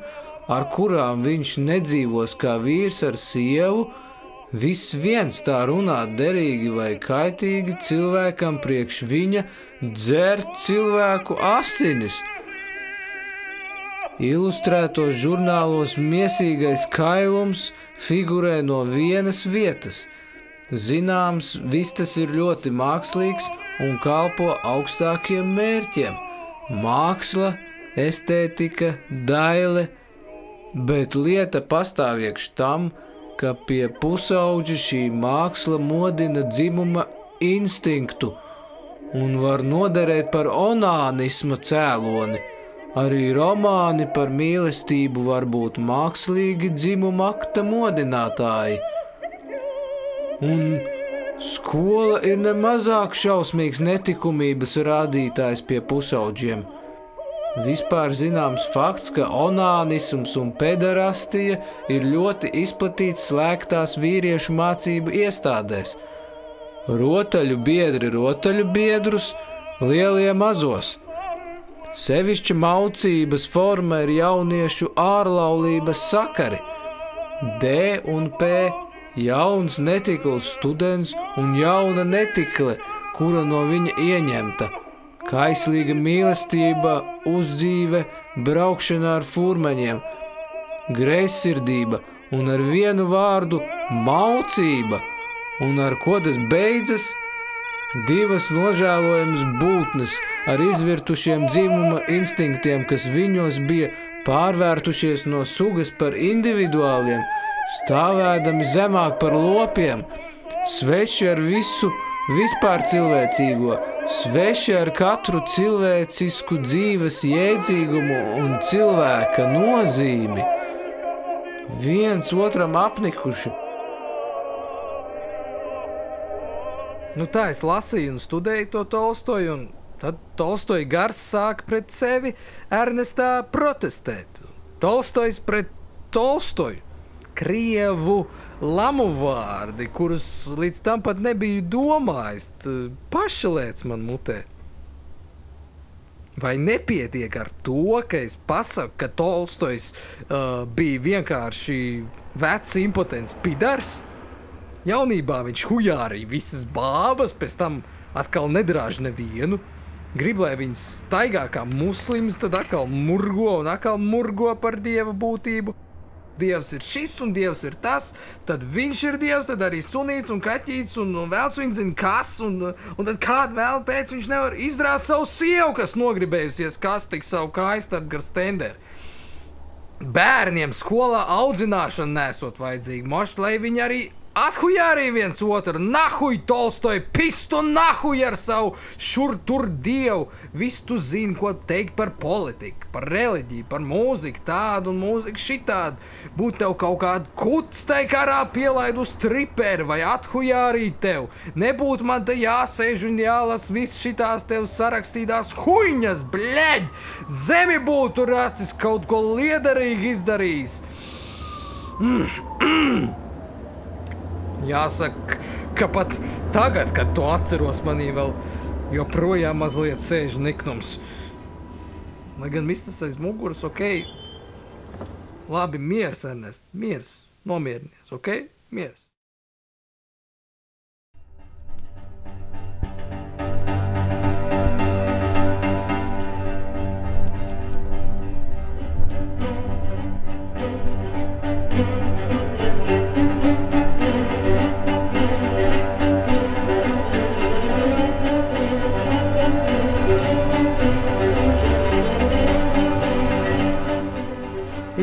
ar kurām viņš nedzīvos kā vīrs ar sievu, viss viens tā runāt derīgi vai kaitīgi cilvēkam priekš viņa dzert cilvēku asinis. Ilustrētos žurnālos miesīgais kailums figurē no vienas vietas. Zināms, viss tas ir ļoti mākslīgs un kalpo augstākiem mērķiem. Māksla, estētika, daile, bet lieta pastāv iekš tam, ka pie pusauģa šī māksla modina dzimuma instinktu un var noderēt par onānisma cēloni. Arī romāni par mīlestību var būt mākslīgi dzimuma akta modinātāji. Un skola ir nemazāk šausmīgs netikumības rādītājs pie pusauģiem. Vispār zināms fakts, ka onānisms un pederastija ir ļoti izplatīts slēgtās vīriešu mācību iestādēs. Rotaļu biedri rotaļu biedrus, lielie mazos. Sevišķi maucības forma ir jauniešu ārlaulības sakari. D un P – jauns netikls students un jauna netikle, kura no viņa ieņemta. Kaislīga mīlestība, uzdzīve, braukšana ar furmaņiem, greizsirdība un ar vienu vārdu maucība. Un ar ko tas beidzas? Divas nožēlojamas būtnes ar izvirtušiem dzimuma instinktiem, kas viņos bija pārvērtušies no sugas par individuāliem, stāvēdami zemāk par lopiem, sveši ar visu vispār cilvēcīgo, sveši ar katru cilvēcisku dzīves jēdzīgumu un cilvēka nozīmi, viens otram apnikuši. Tā es lasīju un studēju to Tolstoju, un Tad Tolstoja gars sāk pret sevi Ernestā protestēt. Tolstojs pret Tolstoju. Krievu lamu vārdi, kurus līdz tam pat nebiju domājis. Pašalēts man mutē. Vai nepietiek ar to, ka es pasaku, ka Tolstojs bija vienkārši vecs impotents pidars? Jaunībā viņš hujārīja visas bābas, pēc tam atkal nedrāž nevienu. Grib, lai viņas staigā kā muslims, tad atkal murgo par dieva būtību. Dievs ir šis un Dievs ir tas, tad viņš ir Dievs, tad arī sunīts un kaķīts un vēlts viņš zina kas, un tad kādu vēl pēc viņš nevar izrāst savu sievu, kas nogribējusies kastik savu kājstarp gar stenderi. Bērniem skolā audzināšana nesot vajadzīga, mošt, lai viņi arī athujārī viens otru, nahuj Tolstoja, pistu nahuj ar savu šur tur dievu. Viss tu zini, ko teikt par politiku, par reliģiju, par mūziku tādu un mūziku šitādu. Būt tev kaut kādu kuts tai karā pielaid uz triperi vai athujārī tev. Nebūtu man te jāsēž un jālas viss šitās tev sarakstītās huņas, bļeģ! Zemi būtu racis kaut ko liederīgi izdarījis. Jāsaka, ka pat tagad, kad to atceros, manī vēl joprojām mazliet sēž niknums. Lai gan viss tas aiz muguras, ok? Labi, miers, Ernest, miers, nomierinies, ok? Miers.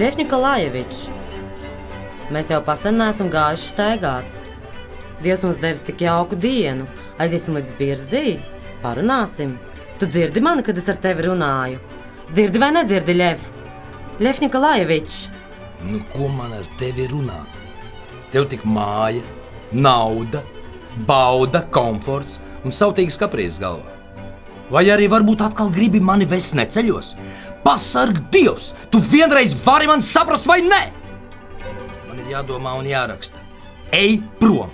Ļef Nikolajevičs, mēs jau pasen neesam gājuši staigāt. Dievs mums devis tik jauku dienu. Aiziesim līdz Birzī, parunāsim. Tu dzirdi mani, kad es ar tevi runāju? Dzirdi vai nedzirdi, Ļef? Ļef Nikolajevičs. Nu, ko man ar tevi runāt? Tev tik māja, nauda, bauda, komforts un sautīgas kaprīzes galvā. Vai arī varbūt atkal gribi mani vest neceļos? Pasarg Dievs! Tu vienreiz vari man saprast vai nē? Man ir jādomā un jāraksta. Ej prom!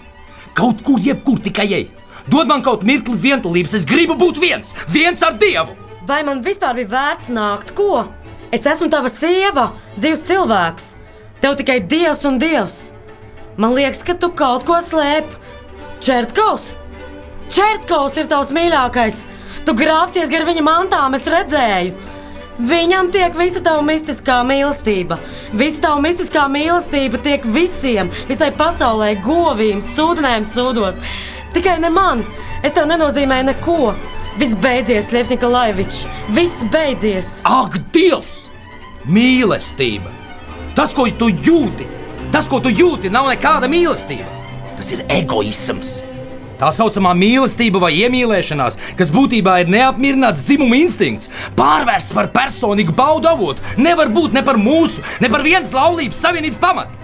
Kaut kur, jebkur, tikai ej! Dod man kaut mirkli vientulības, es gribu būt viens ar Dievu! Vai man vispār bija vērts nākt, ko? Es esmu tava sieva, dzīvs cilvēks. Tev tikai Dievs un Dievs. Man liekas, ka tu kaut ko slēp. Čertkovs? Čertkovs ir tavs mīļākais. Tu grābsties gar viņa mantām, es redzēju. Viņam tiek visa tava mistiskā mīlestība. Visa tava mistiskā mīlestība tiek visiem, visai pasaulē, govīm, sūdenēm sūdos. Tikai ne man. Es tev nenozīmēju neko. Viss beidzies, Ļef Nikolajevičs. Viss beidzies. Ak, Dievs! Mīlestība! Tas, ko tu jūti, nav nekāda mīlestība. Tas ir egoisms. Tā saucamā mīlestība vai iemīlēšanās, kas būtībā ir neapmierināts dzimuma instinkts, pārvērsts par personīgu baudu avotu, nevar būt ne par mūsu, ne par vienas laulības savienības pamatu.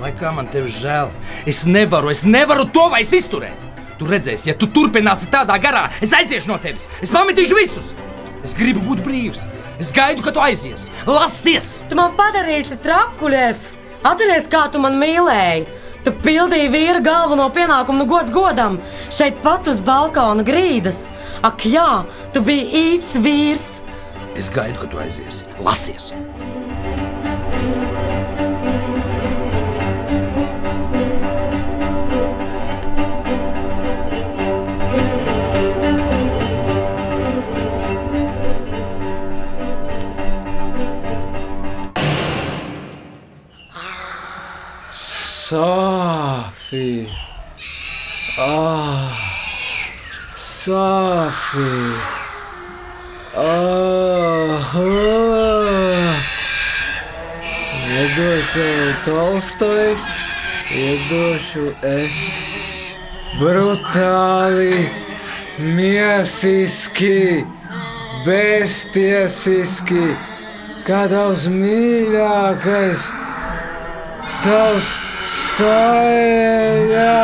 Vai kā man tevi žēl? Es nevaru to vairs izturēt. Tu redzēsi, ja tu turpināsi tādā garā, es aiziešu no tevis, es pametīšu visus. Es gribu būt brīvs, es gaidu, ka tu aizies, lasies. Tu man padarīsi traku, Ļef. Atceries, kā tu man mīlēji. Tu pildīji vīra galveno pienākumu gods godam, šeit pat uz balkona grīdas. Ak jā, tu biji īsts vīrs. Es gaidu, ka tu aizies. Lasies! Sofija! Sofija! Iedod tev Tolstojs, iedošu es. Brutāli, miesiski, beztiesiski, kā tavs mīļākais. Tavs staļā!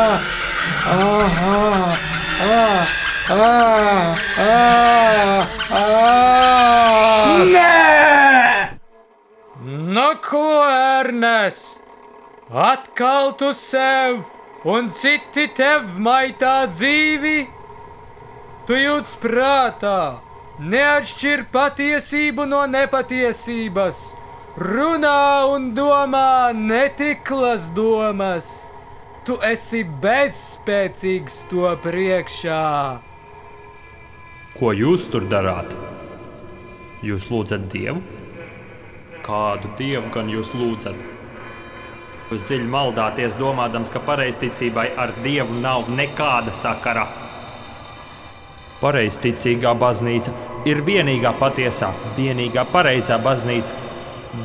Nē! Nu ko, Ernest? Atkal tu sev un citi tev maitā dzīvi? Tu jūtas prātā, neatšķir patiesību no nepatiesības, runā un domā netiklas domas. Tu esi bezspēcīgs to priekšā. Ko jūs tur darāt? Jūs lūdzat Dievu? Kādu Dievu gan jūs lūdzat? Jūs dziļi maldāties, domādams, ka pareizticībai ar Dievu nav nekāda sakara. Pareizticīgā baznīca ir vienīgā patiesā, vienīgā pareizā baznīca,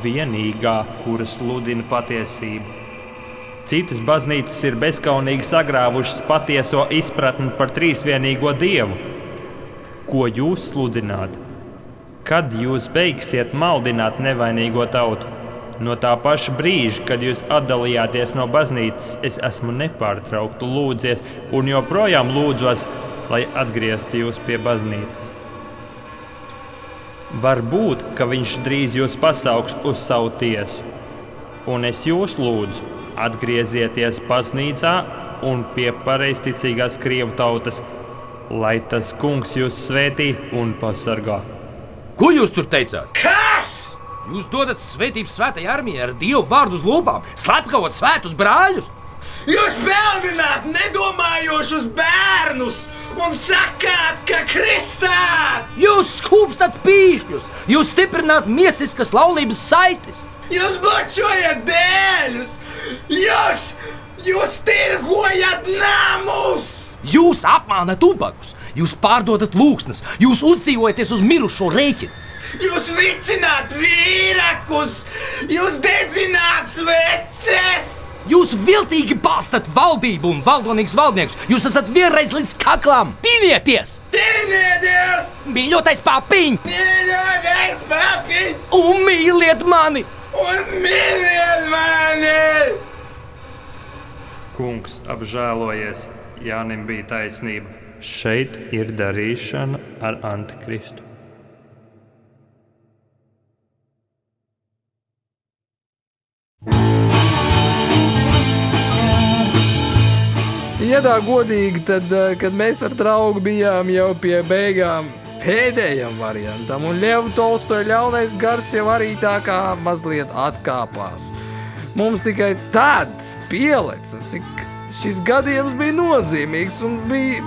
vienīgā, kura sludina patiesību. Citas baznīcas ir bezkaunīgi sagrāvušas patieso izpratni par trīsvienīgo Dievu. Ko jūs sludināt? Kad jūs beigsiet maldināt nevainīgo tautu? No tā paša brīža, kad jūs atdalījāties no baznīcas, es esmu nepārtraukti lūdzies un joprojām lūdzos, lai atgrieztu jūs pie baznīcas. Varbūt, ka viņš drīz jūs pasauks uz savu tiesu, un es jūs lūdzu, atgriezieties baznīcā un pie pareizticīgās krievu tautas, lai tas kungs jūs svētī un pasargā. Ko jūs tur teicāt? Kas? Jūs dodat svētības svētai armijai ar Dievu vārdu uz lūpām, slepkavot svētus brāļus? Jūs peldināt nedomājošus bērnus un sakāt, ka kristāt! Jūs skūpstat pīšļus, jūs stiprināt miesiskas laulības saites! Jūs bučojat dēļus! Jūs tirgojat namus! Jūs apmānat ubagus, jūs pārdodat lūksnes, jūs uzdzīvojaties uz mirušo rēķinu. Jūs vicināt vīrakus, jūs dedzināt sveces! Jūs viltīgi balstat valdību un valdonīgus valdniekus, jūs esat vienreiz līdz kaklām. Tinieties! Tinieties! Mīļotais papiņ! Mīļotais papiņ! Un mīliet mani! Un mīliet mani! Kungs apžēlojies, Jānim bija taisnība. Šeit ir darīšana ar Antikristu. Ja tā godīgi, tad, kad mēs ar draugu bijām jau pie beigām pēdējam variantam, un Ļevu Tolstoja ļaunais gars jau arī tā kā mazliet atkāpās. Mums tikai tad pieleca, cik šis gadījums bija nozīmīgs un bija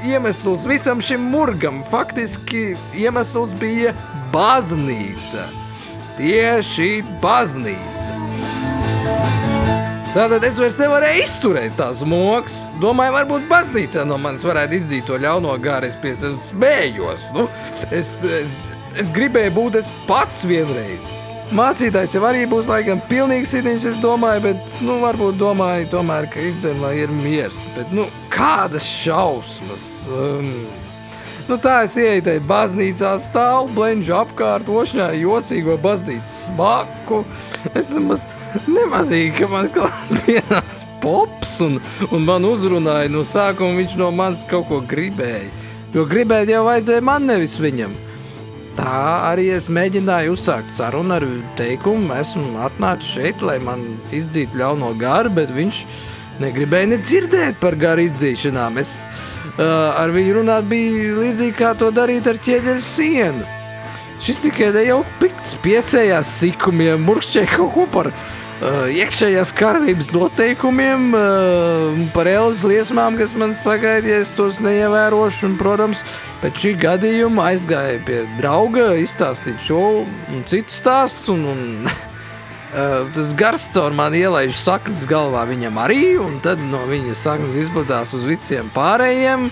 iemesls visam šim murgam. Faktiski iemesls bija baznīca. Tieši baznīca. Tātad es vairs nevarēju izturēt tās mokas. Domāju, varbūt baznīcā no manis varētu izdzīt to ļauno garu. Es pie sevis smējos. Es gribēju būt es pats vienreiz. Mācītājs jau arī būs laikam pilnīgi sitiņš, es domāju, bet, varbūt domāju tomēr, ka izdzen, lai ir miers. Bet, kādas šausmas. Tā es ieeju tai baznīcā, stāvu, blenžu apkārt, ošņāju jocīgo baznīcas smaku. Es nemaz nemanīju, ka man klāt pienāca pops un man uzrunāja no sākuma, viņš no manis kaut ko gribēja. Jo gribēt jau vajadzēja man, nevis viņam. Tā arī es mēģināju uzsākt sarunu ar teikumu, esmu atnācis šeit, lai man izdzītu ļauno garu, bet viņš negribēja nedzirdēt par garu izdzīšanām. Es ar viņu runāt bija līdzīgi kā to darīt ar ķieģeļu sienu. Šis tikai jau pikts piesējās sikumiem, murkšķēja kaut ko par iekšējās kārtības noteikumiem, par ēles liesmām, kas man sagaida, ja es tos neievērošu. Un, protams, pēc šī gadījuma aizgāja pie drauga izstāstīt šo un citu stāstus. Tas gars caur mani ielaiž saknes galvā viņam arī, un tad no viņa saknes izplatās uz visiem pārējiem.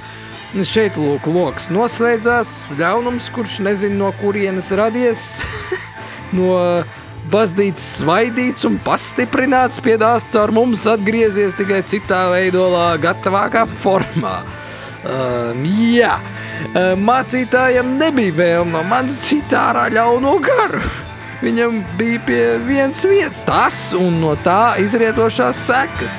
Šeit loks noslēdzās, ļaunums, kurš nezinu no kurienes radies, no baznīcas svaidīts un pastiprināts, piedāsts caur mums atgriezies tikai citā veidolā, gatavākā formā. Mācītājam nebija vēlme no manis citā ārā ļauno garu. Viņam bija pie viens vietas tas un no tā izrietošās sekas.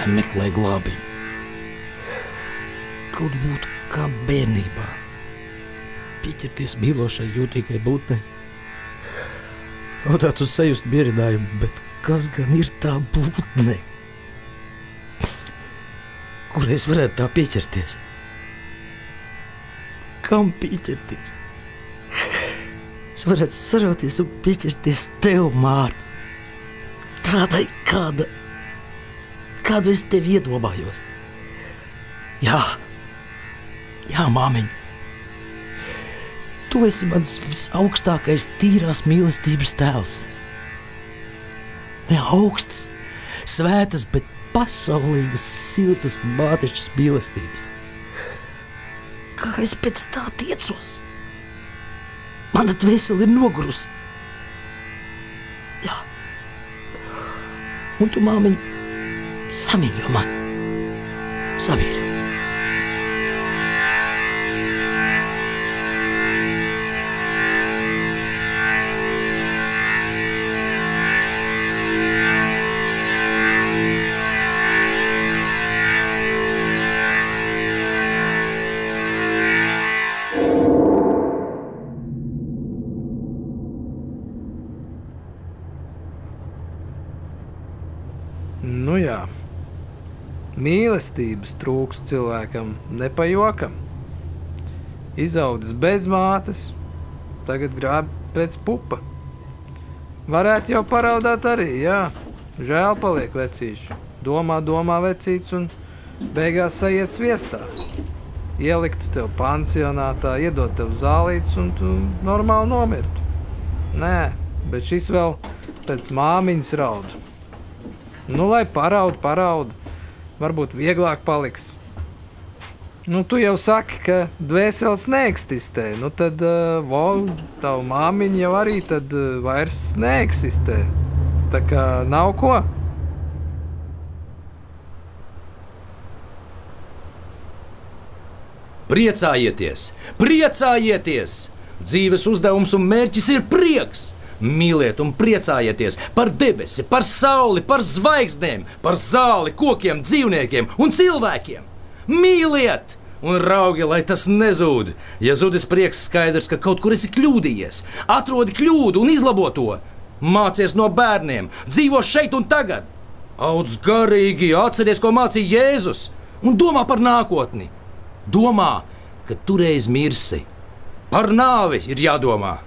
lai meklē glābiņu. Kaut būtu kā bērnībā. Pieķerties mīlošai jūtīgai būtnei. Audāt uz sajust bierinājumu, bet kas gan ir tā būtne? Kurai es varētu tā pieķerties? Kam pieķerties? Es varētu sarauties un pieķerties tev, māte. Tādai, kādu es tevi iedomājos. Jā, māmiņ. Tu esi mans visaugstākais tīrās mīlestības tēls. Ne augstas, svētas, bet pasaulīgas, siltas mātešķas mīlestības. Kā es pēc tā tiecos? Mana dvēsele ir nogurusi. Jā. Un tu, māmiņ, samīļo mani. Samīļo. Nu jā, mīlestības trūks cilvēkam nepajokam. Izaudzis bez mātes, tagad grāb pēc pupa. Varētu jau paraudāt arī, jā. Žēl paliek vecīši. Domā vecīts un beigās sajiet sviestā. Ieliktu tev pansionātā, iedot tev zālītes un tu normāli nomirtu. Nē, bet šis vēl pēc māmiņas raud. Nu, lai paraud, varbūt vieglāk paliks. Nu, tu jau saki, ka dvēseles neeksistē, nu tad, tavu māmiņa jau arī tad vairs neeksistē. Tā kā nav ko. Priecājieties! Priecājieties! Dzīves uzdevums un mērķis ir prieks! Mīliet un priecājieties par debesi, par sauli, par zvaigznēm, par zāli, kokiem, dzīvniekiem un cilvēkiem. Mīliet un raugi, lai tas nezūd. Ja zudis prieks, skaidrs, ka kaut kur esi kļūdījies. Atrodi kļūdu un izlabo to. Mācies no bērniem, dzīvo šeit un tagad. Audz garīgi, atceries, ko mācīja Jēzus, un domā par nākotni. Domā, ka tu reiz mirsi. Par nāvi ir jādomā.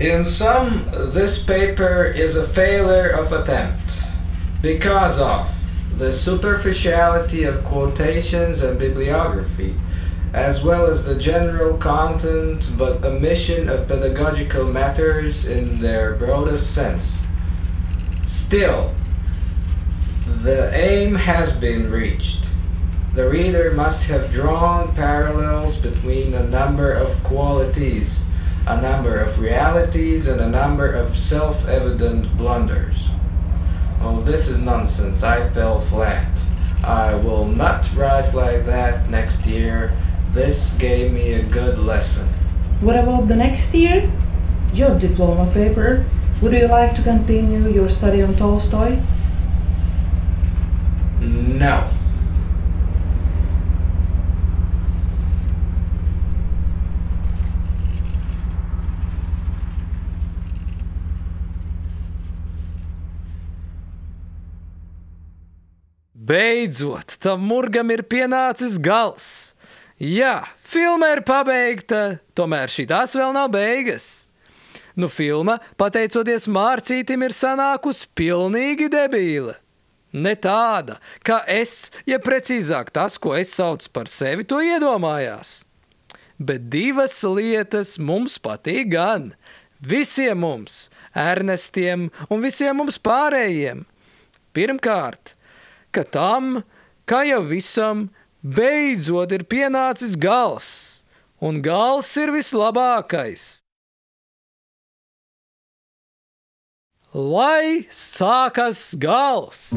In sum, this paper is a failure of attempt because of the superficiality of quotations and bibliography, as well as the general content but omission of pedagogical matters in their broadest sense. Still, the aim has been reached. The reader must have drawn parallels between a number of qualities, a number of realities, and a number of self-evident blunders. Oh, this is nonsense. I fell flat. I will not write like that next year. This gave me a good lesson. What about the next year? Your diploma paper. Would you like to continue your study on Tolstoy? No. Beidzot, tam murgam ir pienācis gals. Jā, filma ir pabeigta, tomēr šitās vēl nav beigas. Nu, filma, pateicoties Mārcītim, ir sanākusi pilnīgi debīla. Ne tāda, kā es, ja precīzāk tas, ko es saucu par sevi, to iedomājās. Bet divas lietas mums patīk gan. Visiem mums, Ernestiem un visiem mums pārējiem. Pirmkārt, ka tam, kā jau visam, beidzot ir pienācis gals, un gals ir vislabākais. Lai sākas gals!